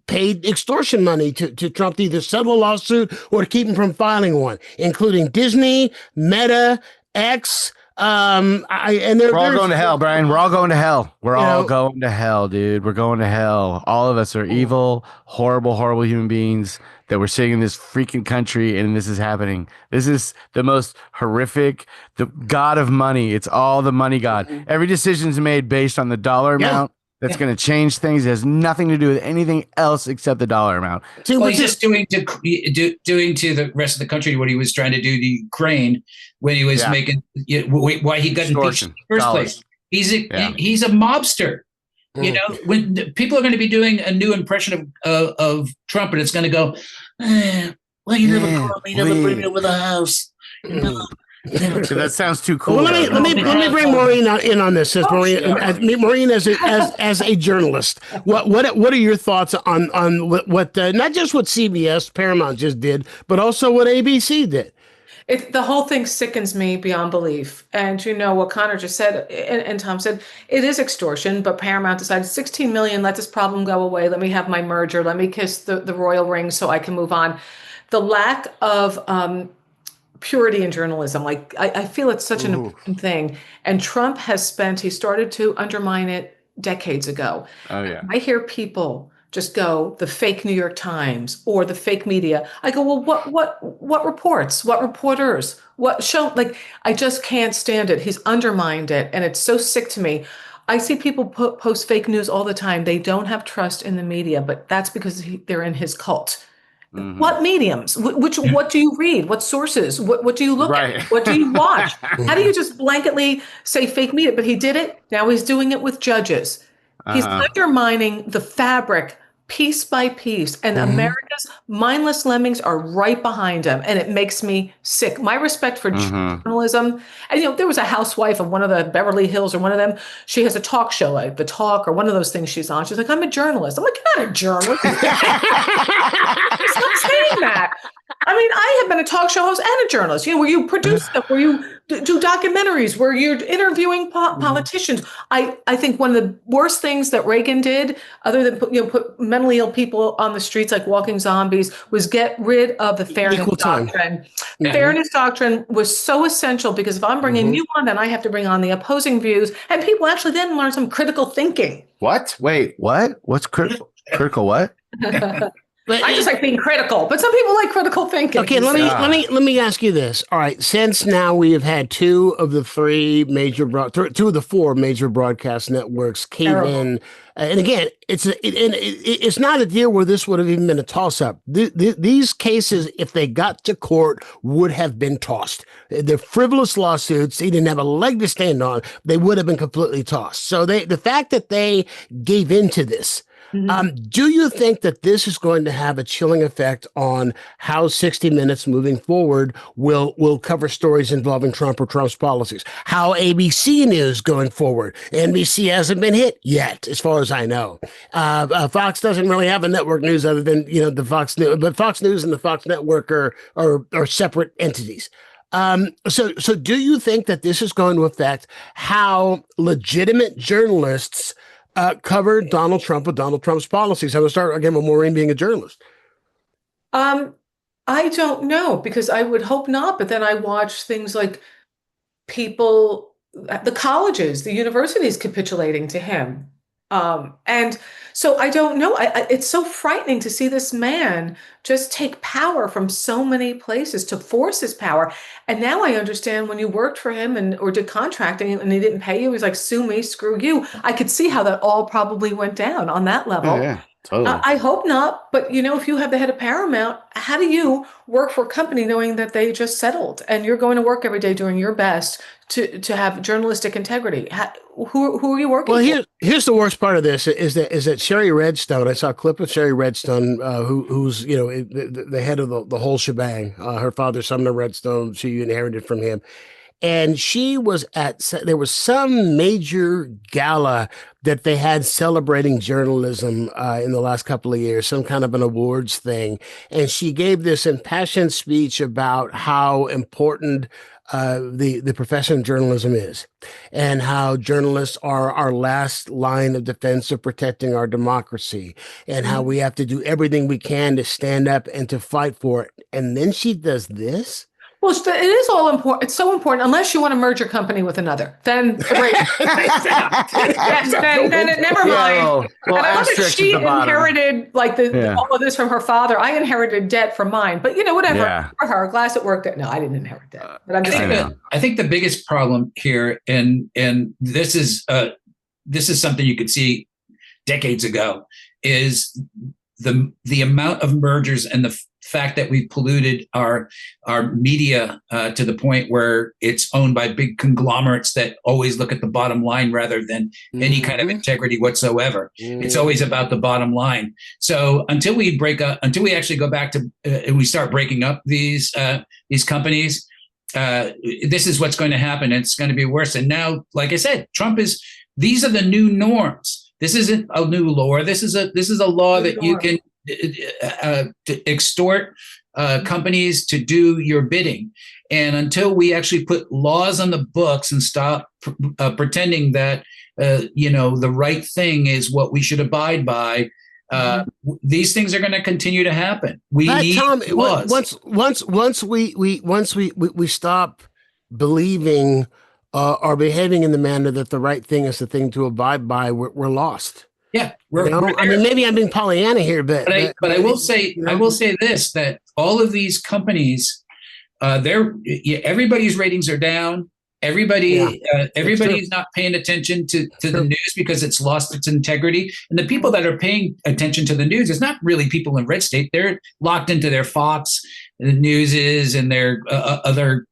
paid extortion money to Trump to either settle a lawsuit or to keep him from filing one, including Disney, Meta, X. We're all going to hell, Brian. We're all going to hell. We're all going to hell, dude. We're going to hell. All of us are evil, horrible, horrible human beings that we're sitting in this freaking country, and this is happening. This is the most horrific, the god of money. It's all the money god. Every decision's made based on the dollar amount. That's going to change things. It has nothing to do with anything else except the dollar amount. Well, he's just doing to the rest of the country what he was trying to do to Ukraine when he was making why he got impeached in the first place. He's a mobster. You know, when people are going to be doing a new impression of Trump, and it's going to go, well, you never called me, never bring me over the house. That sounds too cool. Well, let me bring Maureen in on this. Maureen, as a journalist, what are your thoughts on what not just what CBS Paramount just did, but also what ABC did? The whole thing sickens me beyond belief. And what Conor just said, and Tom said, it is extortion, but Paramount decided $16 million, let this problem go away. Let me have my merger. Let me kiss the royal ring so I can move on. The lack of purity in journalism, I feel it's such an important thing. And Trump he started to undermine it decades ago. Oh, yeah. I hear people just go, the fake New York Times or the fake media. I go, well, what reports, what reporters, what show? I just can't stand it. He's undermined it. And it's so sick to me. I see people post fake news all the time. They don't have trust in the media, but that's because they're in his cult. Mm-hmm. What mediums? What do you read? What sources? What do you look at? What do you watch? How do you just blanketly say fake media? But he did it. Now he's doing it with judges. He's undermining the fabric piece by piece, and America's mindless lemmings are right behind him, and it makes me sick. My respect for journalism, and there was a housewife of one of the Beverly Hills or one of them. She has a talk show, like The Talk or one of those things she's on. She's like, I'm a journalist. I'm like, you're not a journalist. Stop saying that. I mean, I have been a talk show host and a journalist, where you produce stuff, where you do documentaries, where you're interviewing politicians. I think one of the worst things that Reagan did, other than put mentally ill people on the streets like walking zombies, was get rid of the fairness doctrine. The fairness doctrine was so essential, because if I'm bringing you on, then I have to bring on the opposing views, and people actually then learn some critical thinking. What? Wait, what? What's critical? Critical what? I just like being critical, but some people like critical thinking. Okay, let me ask you this. All right, since now we have had two of the four major broadcast networks came in, and again, it's not a deal where this would have even been a toss-up. These cases, if they got to court, would have been tossed. They're frivolous lawsuits. They didn't have a leg to stand on. They would have been completely tossed. So the fact that they gave into this. Do you think that this is going to have a chilling effect on how 60 Minutes moving forward will cover stories involving Trump or Trump's policies? How ABC News going forward? NBC hasn't been hit yet, as far as I know. Fox doesn't really have a network news other than the Fox News, but Fox News and the Fox Network are separate entities. So do you think that this is going to affect how legitimate journalists covered Donald Trump with Donald Trump's policies? I will start again with Maureen being a journalist. I don't know, because I would hope not. But then I watch things like people, the colleges, the universities capitulating to him. And so I don't know. It's so frightening to see this man just take power from so many places, to force his power. And now I understand when you worked for him or did contracting and he didn't pay you, he's like, sue me, screw you. I could see how that all probably went down on that level. Yeah, totally. I hope not. But, if you have the head of Paramount, how do you work for a company knowing that they just settled and you're going to work every day doing your best to have journalistic integrity? Who are you working for? Here's the worst part of this is that Sherry Redstone, I saw a clip of Sherry Redstone, who's, the head of the whole shebang. Her father, Sumner Redstone, she inherited from him. And she was there was some major gala that they had celebrating journalism in the last couple of years, some kind of an awards thing. And she gave this impassioned speech about how important the profession of journalism is, and how journalists are our last line of defense of protecting our democracy, and how we have to do everything we can to stand up and to fight for it. And then she does this. Well, it is all important. It's so important, unless you want to merge your company with another. Then great. then never mind. And I love that she inherited all of this from her father. I inherited debt from mine, but whatever. Yeah. For her, glass at work. No, I didn't inherit debt. But I'm just I think the biggest problem here, and this is something you could see decades ago, is the amount of mergers and the fact that we polluted our media to the point where it's owned by big conglomerates that always look at the bottom line rather than any kind of integrity whatsoever. It's always about the bottom line. So until we actually go back to and we start breaking up these companies, this is what's going to happen. And it's going to be worse. And now, like I said, these are the new norms. This isn't a new law. This is a law that you can to extort companies to do your bidding. And until we actually put laws on the books and stop pretending that the right thing is what we should abide by, these things are going to continue to happen. We need laws. Once we stop believing or behaving in the manner that the right thing is the thing to abide by, we're lost. Yeah, I mean, maybe I'm being Pollyanna here, but I will say this: that all of these companies, everybody's ratings are down. Everybody's not paying attention to the news because it's lost its integrity. And the people that are paying attention to the news is not really people in red state. They're locked into their Fox Newses and their other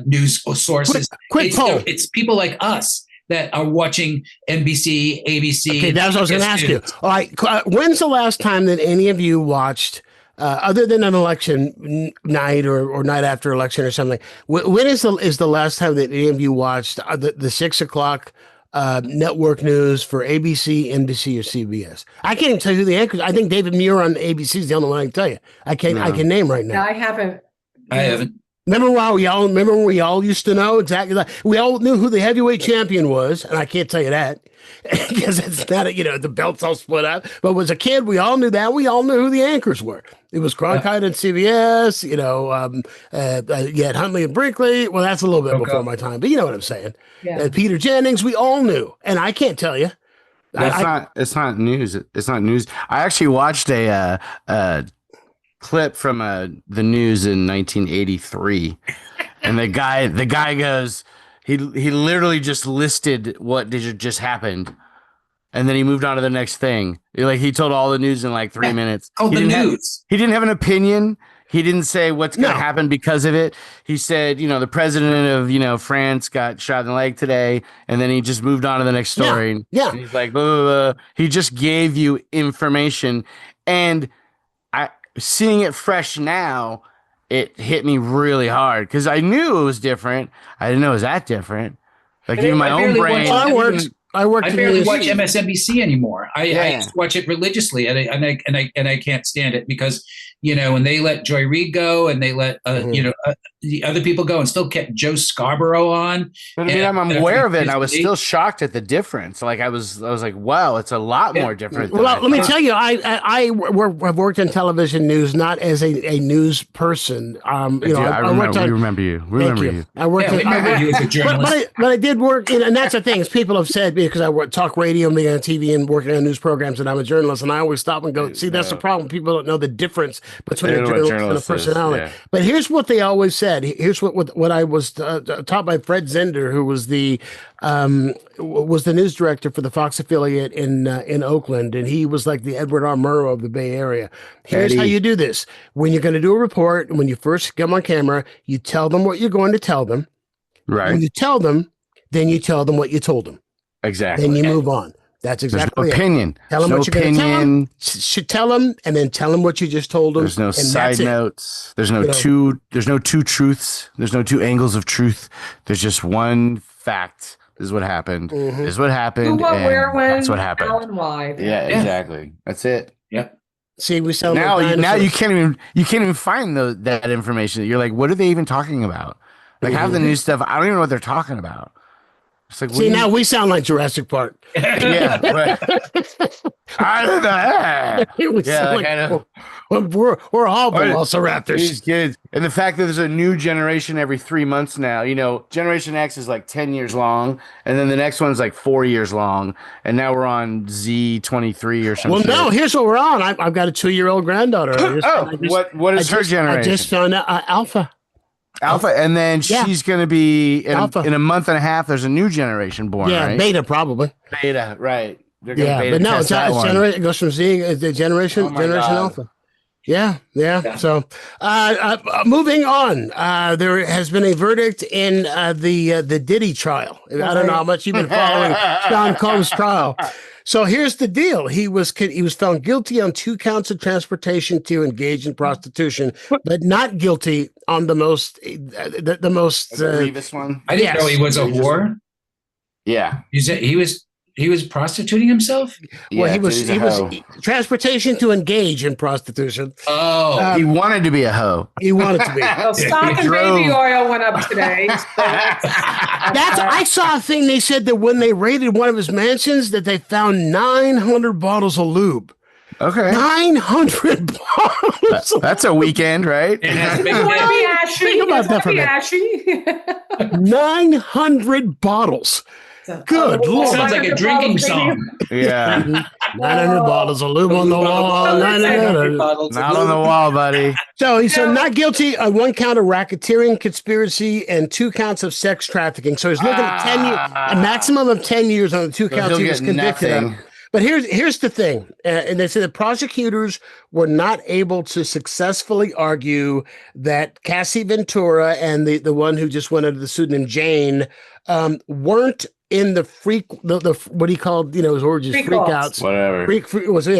news sources. Quick poll. It's people like us that are watching NBC, ABC. Okay, that's what I was going to ask you. All right, when's the last time that any of you watched, other than an election night or night after election or something? When is the last time that any of you watched the 6 o'clock network news for ABC, NBC, or CBS? I can't even tell you who the anchors. I think David Muir on ABC is the only one I can tell you. I can name right now. No, I haven't. Remember when we all used to know exactly that? We all knew who the heavyweight champion was, and I can't tell you that because it's not, the belts all split up. But as a kid, we all knew that. We all knew who the anchors were. It was Cronkite and CBS. You had Huntley and Brinkley. Well, that's a little bit before my time, but you know what I'm saying. Yeah. Peter Jennings. We all knew, and I can't tell you. It's not news. It's not news. I actually watched a clip from the news in 1983, and the guy goes, he literally just listed what just happened, and then he moved on to the next thing. He told all the news in like 3 minutes. Oh, he didn't have an opinion. He didn't say what's going to happen because of it. He said, the president of France got shot in the leg today, and then he just moved on to the next story. Yeah. And he's like, blah, blah, blah. He just gave you information, and seeing it fresh now, it hit me really hard because I knew it was different. I didn't know it was that different. Even my own brain. I barely watch MSNBC anymore. I just watch it religiously, and I can't stand it because when they let Joy Reid go and they let the other people go and still kept Joe Scarborough on. But I'm aware of it, and I was still shocked at the difference. I was like, wow, it's a lot more different. Well, let me tell you, I have worked in television news, not as a news person. I remember you. We remember you. I worked. We remember you as a journalist. But I did work, and that's the thing is people have said because I work talk radio, and being on TV, and working on news programs, and I'm a journalist, and I always stop and go, see, that's the problem. People don't know the difference between a journalist and a personality. Yeah. But here's what they always said. Here's what I was taught by Fred Zender, who was the news director for the Fox affiliate in Oakland, and he was like the Edward R. Murrow of the Bay Area. Here's how you do this: when you're going to do a report, when you first come on camera, you tell them what you're going to tell them. Right. When you tell them, then you tell them what you told them. Exactly. Then you move on. That's exactly There's no opinion. Tell them what you're going to tell them. Should tell them, and then tell them what you just told them. There's no side notes. There's no two. There's no two truths. There's no two angles of truth. There's just one fact. This is what happened. This is what happened. Who, what, where, when, that's what happened. how, and why. Yeah, exactly. That's it. Yep. See, we sound now you can't even find that information. You're like, what are they even talking about? Half the news stuff, I don't even know what they're talking about. See, now we sound like Jurassic Park. Yeah, right. I don't know. I know. We're all velociraptors. These kids. And the fact that there's a new generation every 3 months now, Generation X is like 10 years long, and then the next one's like 4 years long, and now we're on Z23 or something. Well, no, here's what we're on. I've got a 2-year-old granddaughter. What is her generation? I just found out Alpha, and then she's going to be in a month and a half. There's a new generation born. Yeah, right? Beta probably. Beta, right? But no, it's generation. It goes from Z the generation Alpha. Yeah. So, moving on. There has been a verdict in the Diddy trial. I don't know how much you've been following Sean Combs' trial. So here's the deal. He was found guilty on 2 counts of transportation to engage in prostitution, but not guilty on the most grievous one. I didn't know he was a whore. Yeah. He was prostituting himself? Well, he was transportation to engage in prostitution. Oh, he wanted to be a hoe. He wanted to be. Well, stock and baby oil went up today. So I saw a thing. They said that when they raided one of his mansions, that they found 900 bottles of lube. Okay, 900 bottles. That's a weekend, right? Think about that for a minute. 900 bottles. Good Lord. Sounds like a drinking song. Yeah. 900 bottles of lube on the wall. 900 bottles. Not on the wall, buddy. So he's not guilty on 1 count of racketeering, conspiracy, and 2 counts of sex trafficking. So he's looking at 10 years, a maximum of 10 years on the 2 counts he was convicted of. But here's the thing. And they said the prosecutors were not able to successfully argue that Cassie Ventura and the one who just went under the pseudonym Jane weren't in the what he called, his orgies, freakouts, whatever.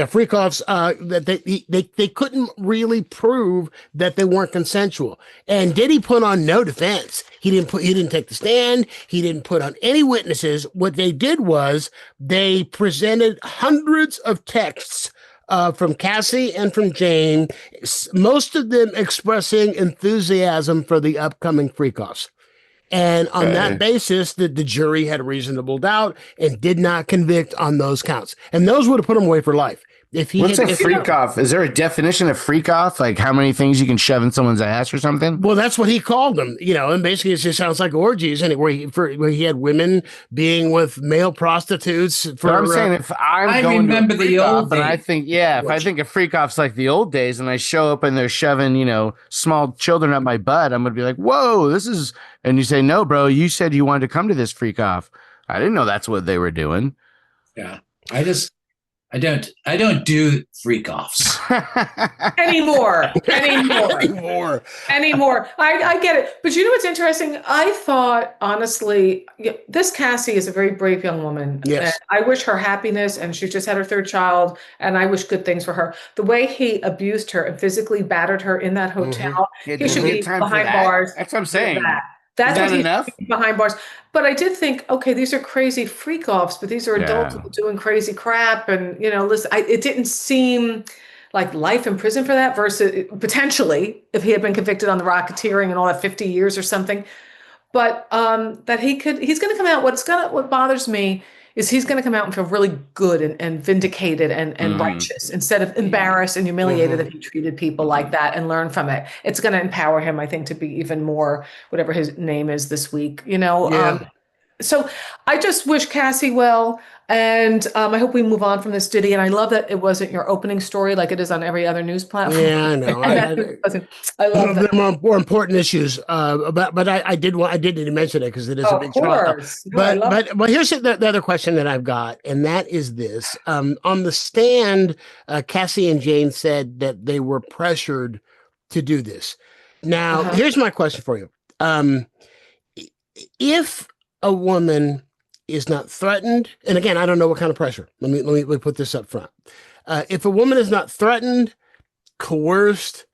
Freak offs, that they couldn't really prove that they weren't consensual. And Diddy put on no defense. He didn't take the stand. He didn't put on any witnesses. What they did was they presented hundreds of texts from Cassie and from Jane, most of them expressing enthusiasm for the upcoming freak-offs. And on that basis, the jury had a reasonable doubt and did not convict on those counts. And those would have put him away for life. What's a freak off? Is there a definition of freak off? Like how many things you can shove in someone's ass or something? Well, that's what he called them, and basically it just sounds like orgies, and where he had women being with male prostitutes. I'm saying if I remember the old, but I think if I think of freak offs like the old days, and I show up and they're shoving small children up my butt, I'm gonna be like, whoa, this is. And you say, no, bro, you said you wanted to come to this freak off. I didn't know that's what they were doing. Yeah, I don't do freak offs anymore. I get it. But you know what's interesting? I thought, honestly, this Cassie is a very brave young woman. Yes. And I wish her happiness, and she just had her third child, and I wish good things for her. The way he abused her and physically battered her in that hotel, he should be behind bars. That's what I'm saying. That's what enough? Behind bars. But I did think, okay, these are crazy freak offs, but these are adults doing crazy crap. And, listen, it didn't seem like life in prison for that versus potentially if he had been convicted on the racketeering and all that 50 years or something. But that he's going to come out. What bothers me is he's going to come out and feel really good and vindicated and righteous instead of embarrassed and humiliated that he treated people like that, and learn from it. It's going to empower him, I think, to be even more, whatever his name is this week, So I just wish Cassie well, and I hope we move on from this, Diddy. And I love that it wasn't your opening story like it is on every other news platform. Yeah, I know. I love that. There are more important issues, but I did need to mention it because it is a big topic. But here's the other question that I've got, and that is this: on the stand, Cassie and Jane said that they were pressured to do this. Now, here's my question for you: if a woman is not threatened, and again, I don't know what kind of pressure. Let me put this up front. If a woman is not threatened, coerced,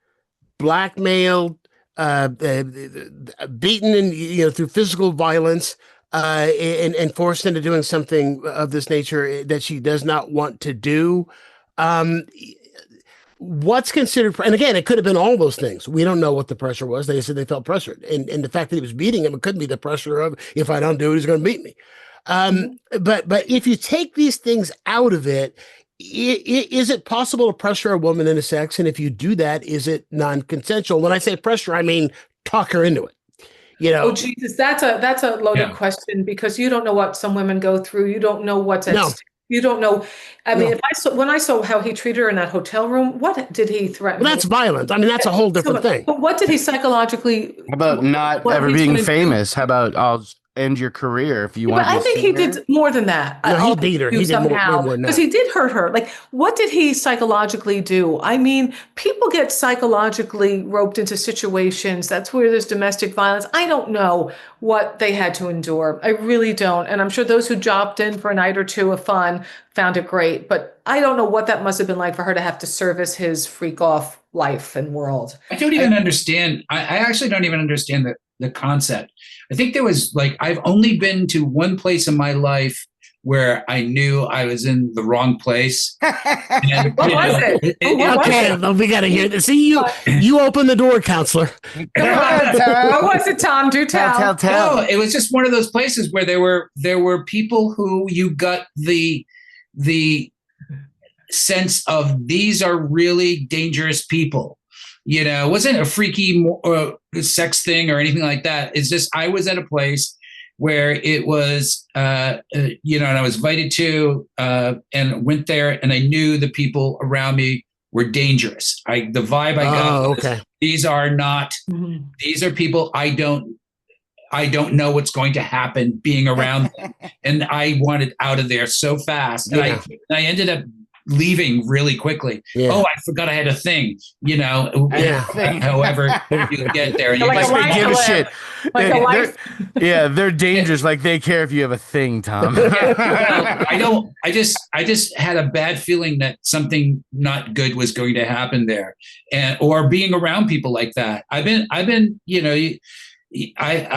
blackmailed, beaten, and through physical violence, and forced into doing something of this nature that she does not want to do, what's considered, and again, it could have been all those things. We don't know what the pressure was. They said they felt pressured. And the fact that he was beating him, it couldn't be the pressure of, if I don't do it, he's going to beat me. But if you take these things out of it, is it possible to pressure a woman into sex? And if you do that, is it non-consensual? When I say pressure, I mean talk her into it. Oh Jesus, that's a loaded question, because you don't know what some women go through. You don't know what's at stake. You don't know. I mean, when I saw how he treated her in that hotel room, what did he threaten? Well, that's violent. I mean, that's a whole different thing. But what did he psychologically? How about not ever being famous? How about I'll end your career if you want to. I think he did more than that. No, he beat her. He did more than that. Because he did hurt her. Like, what did he psychologically do? I mean, people get psychologically roped into situations. That's where there's domestic violence. I don't know what they had to endure. I really don't. And I'm sure those who dropped in for a night or two of fun found it great. But I don't know what that must have been like for her to have to service his freak off life and world. I don't even understand. I actually don't even understand the concept. I think there was I've only been to one place in my life where I knew I was in the wrong place. And, what was it? Okay, we got to hear this. See, you open the door, counselor. What was it, Tom? Do tell. No, it was just one of those places where there were people who you got the sense of these are really dangerous people. It wasn't a freaky sex thing or anything like that. It's just I was at a place where it was, and I was invited to and went there, and I knew the people around me were dangerous. The vibe I got was, these are not, these are people I don't know what's going to happen being around them. And I wanted out of there so fast. And I ended up leaving really quickly. Yeah. Oh, I forgot I had a thing, however you get there. And like they give a shit. Like they're dangerous. Like they care if you have a thing, Tom. I just had a bad feeling that something not good was going to happen there, or being around people like that. I've been, I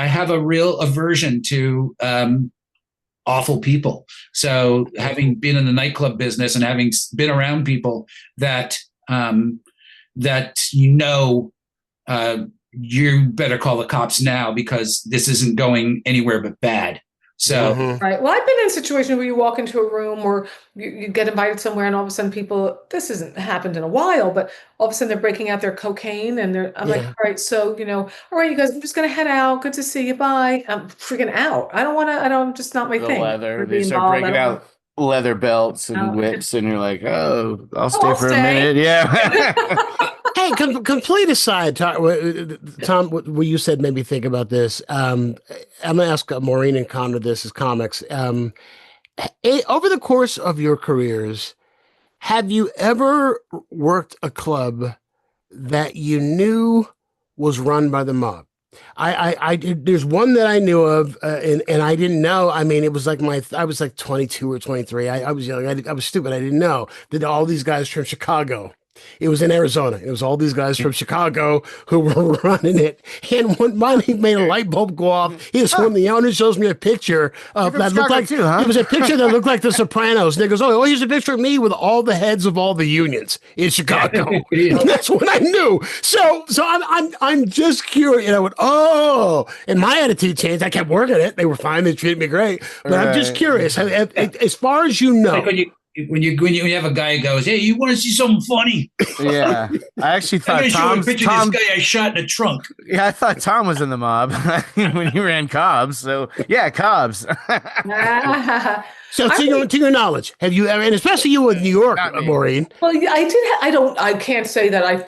have a real aversion to awful people. So having been in the nightclub business and having been around people that you better call the cops now because this isn't going anywhere but bad. So right. Well, I've been in a situation where you walk into a room or you get invited somewhere, and all of a sudden people, this hasn't happened in a while, but all of a sudden they're breaking out their cocaine, and I'm like, all right, so all right, you guys, I'm just gonna head out. Good to see you. Bye. I'm freaking out. I'm just not my thing. Leather. They start breaking out leather belts and whips, and you're like, oh, I'll stay for a minute. Yeah. Hey, complete aside, Tom, what you said made me think about this. I'm going to ask Maureen and Conor this as comics. Over the course of your careers, have you ever worked a club that you knew was run by the mob? There's one that I knew of, and I didn't know. I mean, it was like I was like 22 or 23. I was young. I was stupid. I didn't know that all these guys from Chicago. It was in Arizona. It was all these guys from Chicago who were running it. And one mine, he made a light bulb go off. When the owner shows me a picture of that looked like too, huh? It was a picture that looked like The Sopranos. And he goes, "Oh, here's a picture of me with all the heads of all the unions in Chicago." And that's what I knew. So I'm just curious. And I went, oh, and my attitude changed. I kept working it. They were fine. They treated me great. But I'm just curious. As far as you know. Like when you have a guy who goes, "Hey, you want to see something funny?" Yeah, I actually thought Tom. This guy I shot in the trunk. Yeah, I thought Tom was in the mob when he ran Cobb's. So yeah, Cobb's. So to your knowledge, have you ever, and especially you in New York, Maureen? Well, I did. I can't say that I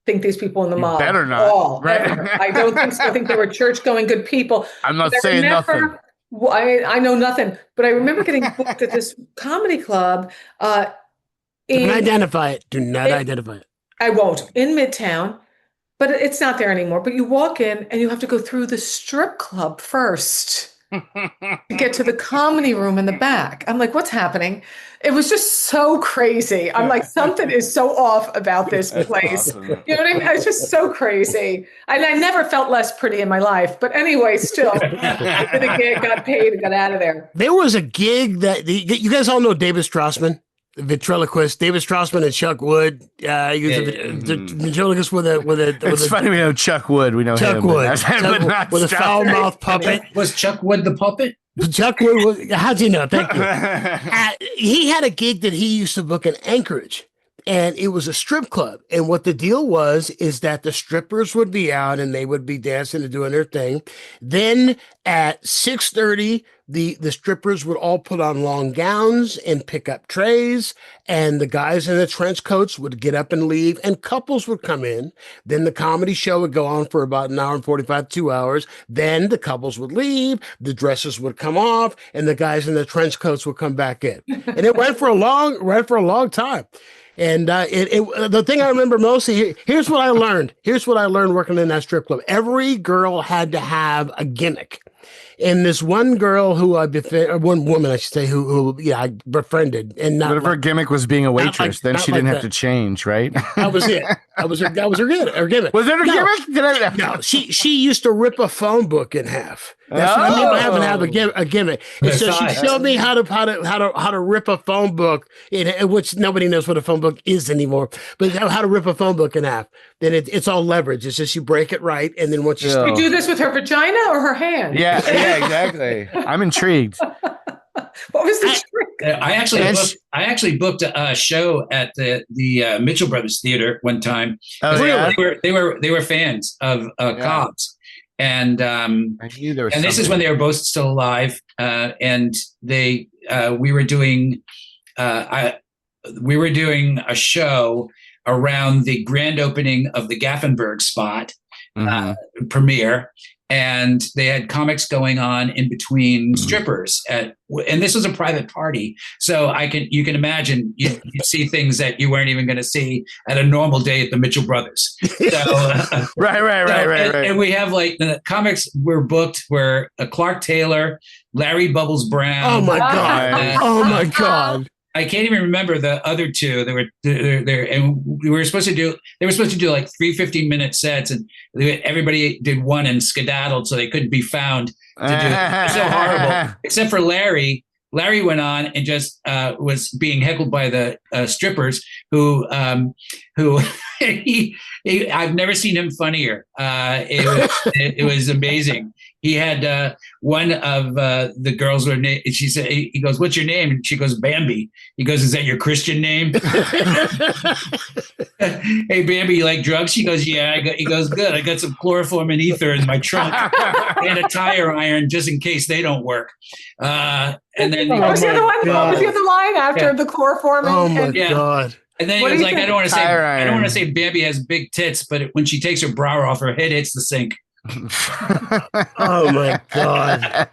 think these people in the mob. Better not. Right? I don't think so. I think they were church-going good people. I'm not saying nothing. Well, I know nothing, but I remember getting booked at this comedy club. Do not identify it. Do not identify it. I won't. In Midtown, but it's not there anymore. But you walk in and you have to go through the strip club first to get to the comedy room in the back. I'm like, what's happening? It was just so crazy. I'm like, something is so off about this place. Awesome. You know what I mean? It's just so crazy. And I never felt less pretty in my life. But anyway, still, I did a gig, got paid, and got out of there. There was a gig that you guys all know David Strassman, the ventriloquist. David Strassman and Chuck Wood. He was the ventriloquist with a. It's funny we know Chuck Wood. We know Chuck him, Wood but not with a foul mouth puppet. Was Chuck Wood the puppet? Chuck Wood was. How'd you know? Thank you. He had a gig that he used to book in Anchorage. And it was a strip club. And what the deal was is that the strippers would be out and they would be dancing and doing their thing. Then at 6:30, the strippers would all put on long gowns and pick up trays. And the guys in the trench coats would get up and leave. And couples would come in. Then the comedy show would go on for about an hour and 45, 2 hours. Then the couples would leave. The dresses would come off. And the guys in the trench coats would come back in. And it went for a long time. And the thing I remember most, here's what I learned. Here's what I learned working in that strip club. Every girl had to have a gimmick. And this one girl who one woman, I should say, who I befriended, and not. But if her gimmick was being a waitress, then she didn't have to change, right? That was it. That was her gimmick. Was it her gimmick? No, she used to rip a phone book in half. That's what I mean by having to have a gimmick. And so she showed me how to rip a phone book, which nobody knows what a phone book is anymore. But how to rip a phone book in half. Then it's all leverage. It's just you break it right, and then once you You do this with her vagina or her hand? Yeah, exactly. I'm intrigued. What was the trick? I actually booked a show at the Mitchell Brothers Theater one time. Oh, yeah? They were fans of Cobb's. And I knew there was and this is when they were both still alive. And we were doing a show around the grand opening of the Gaffenberg spot. premiere. And they had comics going on in between strippers and this was a private party. So you can imagine you see things that you weren't even going to see at a normal day at the Mitchell Brothers. So, right. And we have like the comics were booked were Clark Taylor, Larry Bubbles Brown. Oh my God. I can't even remember the other two. They were there, and they were supposed to do like 3 15-minute sets, and everybody did one and skedaddled, so they couldn't be found to do it. It was so horrible. Except for Larry. Larry went on and just was being heckled by the strippers who I've never seen him funnier. It was amazing. He had one of the girls were she said, he goes, "What's your name?" And she goes, "Bambi." He goes, "Is that your Christian name?" "Hey, Bambi, you like drugs?" She goes, "Yeah." He goes, "Good. I got some chloroform and ether in my trunk and a tire iron just in case they don't work." And then what was the other line after the chloroform? Oh my God. And then he was like, I don't want to say Bambi has big tits, but when she takes her bra off, her head hits the sink. Oh my God.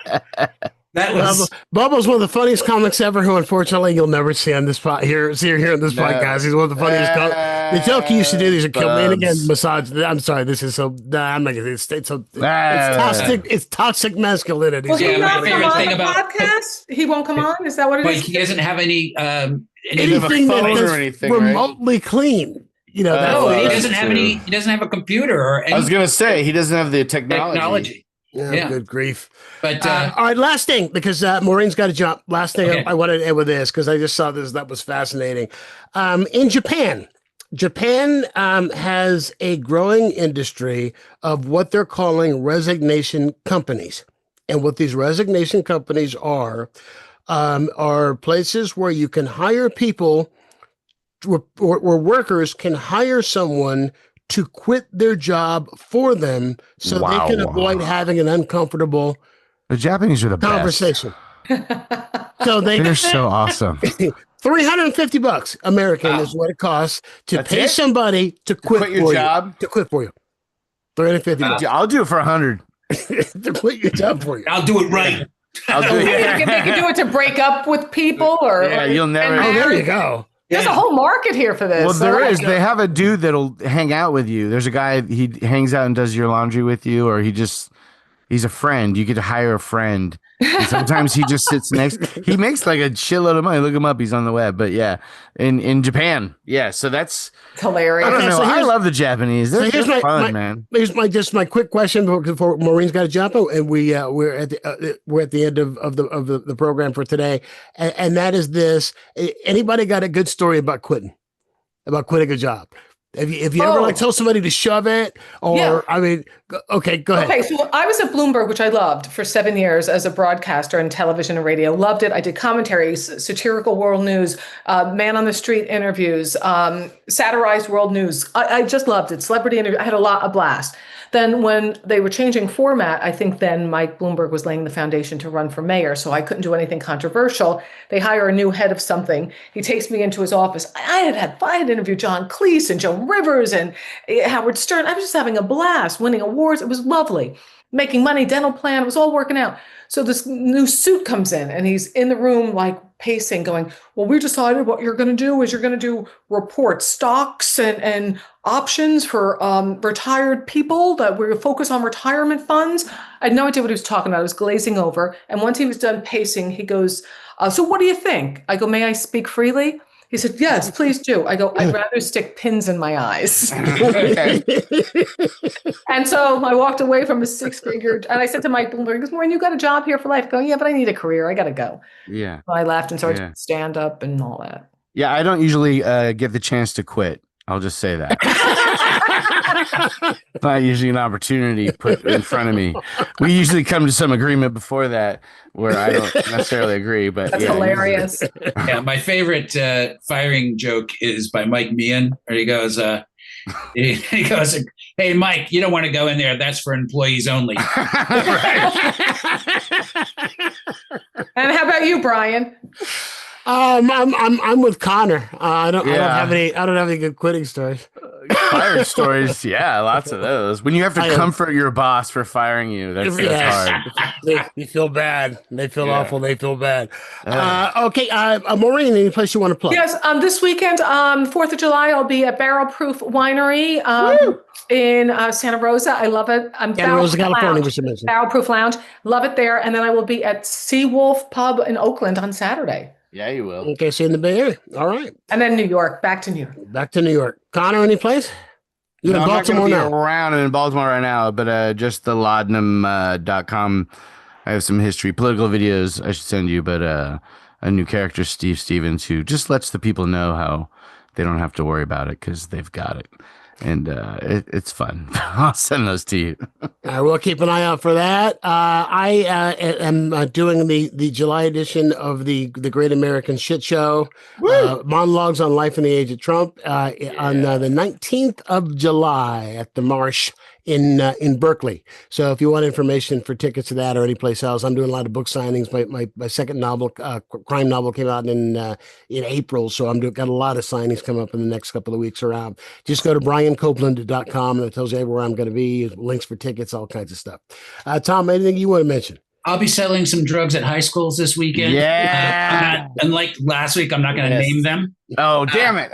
That was Bubba's one of the funniest comics ever, who unfortunately you'll never see on this here in this podcast. He's one of the funniest the joke he used to do, these are kill me. And again, massage. I'm sorry, this is so I'm not gonna it's toxic, it's toxic masculinity. Will he not come on the podcast? He won't come on? Is that what it is? He doesn't have anything that is remotely clean. You know, he doesn't have any. He doesn't have a computer or anything. I was going to say he doesn't have the technology. Yeah, good grief. But all right, last thing, because Maureen's got to jump. Last thing I wanted to end with this because I just saw this. That was fascinating. In Japan has a growing industry of what they're calling resignation companies, and what these resignation companies are places where you can hire people. Where workers can hire someone to quit their job for them so they can avoid having an uncomfortable The Japanese are the conversation. So they're so awesome. $350 American is what it costs to pay somebody to quit your job. To quit for you. $350. I'll do it for $100. To quit your job for you. I'll do it right. I'll do it. They can do it to break up with people, or you'll never. Oh, there you go. There's a whole market here for this. Well, there is. They have a dude that'll hang out with you. There's a guy, he hangs out and does your laundry with you, or he's a friend. You get to hire a friend. And sometimes he just sits next. He makes like a shitload of money. Look him up. He's on the web. But yeah, in Japan. Yeah. So that's hilarious. I don't know. I love the Japanese. They're fun, man. Here's my quick question before Maureen's got to jump, and we're at the end of the program for today, and that is this: anybody got a good story about quitting a job? If you ever tell somebody to shove it, or I mean, okay, go ahead. Okay, so I was at Bloomberg, which I loved for 7 years as a broadcaster in television and radio. Loved it. I did commentaries, satirical world news, man on the street interviews, satirized world news. I just loved it. Celebrity interview. I had a blast. Then when they were changing format, I think then Mike Bloomberg was laying the foundation to run for mayor, so I couldn't do anything controversial. They hire a new head of something. He takes me into his office. I had interviewed John Cleese and Joan Rivers and Howard Stern. I was just having a blast, winning awards. It was lovely. Making money, dental plan, it was all working out. So this new suit comes in and he's in the room like pacing going, well, we decided what you're going to do is you're going to do report stocks and options for retired people, that we're going to focus on retirement funds. I had no idea what he was talking about. I was glazing over. And once he was done pacing, he goes, so what do you think? I go, may I speak freely? He said, yes, please do. I go, I'd rather stick pins in my eyes. And so I walked away from a six-figure, and I said to Mike Bloomberg, he goes, Maureen, you got a job here for life. I go, yeah, but I need a career. I got to go. Yeah. So I laughed and started stand up and all that. Yeah, I don't usually get the chance to quit. I'll just say that. Not usually an opportunity put in front of me. We usually come to some agreement before that where I don't necessarily agree, but that's hilarious. Yeah, my favorite firing joke is by Mike Meehan, where he goes, he goes, hey, Mike, you don't want to go in there. That's for employees only. And how about you, Brian? I'm with Conor. I don't have any good quitting stories. Firing stories, yeah, lots of those. When you have to comfort your boss for firing you, that's hard. They feel bad. They feel awful. They feel bad. Okay, Maureen, any place you want to plug? Yes, this weekend, 4th of July, I'll be at Barrel Proof Winery in Santa Rosa. I love it. Santa Rosa, California, which you mentioned. Barrel Proof Lounge. Love it there. And then I will be at Seawolf Pub in Oakland on Saturday. Yeah, you will. Okay, see you in the Bay Area. All right. And then New York. Back to New York. Back to New York. Connor, any place? You're in Baltimore now. I'm in Baltimore right now, but just the laudanum.com. I have some history, political videos I should send you, but a new character, Steve Stevens, who just lets the people know how they don't have to worry about it because they've got it. And it's fun. I'll send those to you. I will keep an eye out for that. I am doing the July edition of the Great American Shit Show, Monologues on Life in the Age of Trump, on the 19th of July at the Marsh in Berkeley. So if you want information for tickets to that or any place else, I'm doing a lot of book signings. My second novel, crime novel, came out in April, so got a lot of signings coming up in the next couple of weeks around. Just go to briancopeland.com and it tells you everywhere I'm going to be, links for tickets, all kinds of stuff. Tom, anything you want to mention? I'll be selling some drugs at high schools this weekend. Yeah. Unlike last week, I'm not going to name them. Oh, damn it.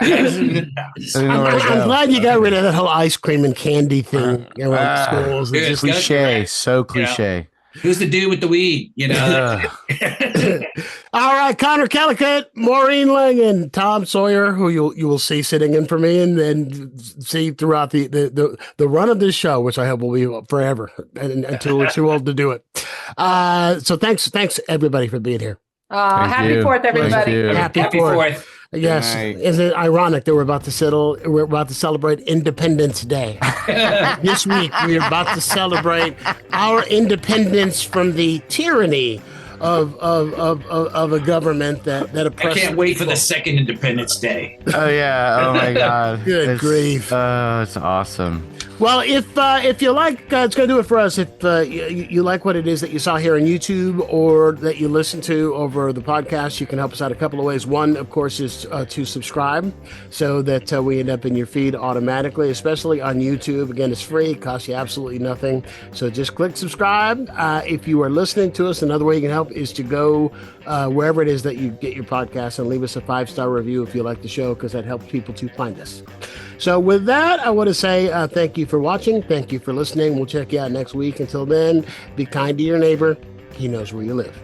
I'm glad you got rid of that whole ice cream and candy thing around schools. It's just cliche. So cliche. You know, who's the dude with the weed? You know. All right, Conor Kellicutt, Maureen Langan, Tom Sawyer, who you will see sitting in for me, and then see throughout the run of this show, which I hope will be forever until we're too old to do it. So thanks everybody for being here. Happy 4th, everybody. Happy 4th. Yes, isn't it ironic that we're about to celebrate Independence Day? This week we're about to celebrate our independence from the tyranny of a government that oppresses. I can't wait for the second Independence Day. Oh yeah! Oh my God! Good grief! It's awesome. Well, if you like, it's going to do it for us. If you like what it is that you saw here on YouTube or that you listen to over the podcast, you can help us out a couple of ways. One, of course, is to subscribe so that we end up in your feed automatically, especially on YouTube. Again, it's free. It costs you absolutely nothing. So just click subscribe. If you are listening to us, another way you can help is to go wherever it is that you get your podcast and leave us a 5-star review if you like the show, because that helps people to find us. So with that, I want to say thank you for watching. Thank you for listening. We'll check you out next week. Until then, be kind to your neighbor. He knows where you live.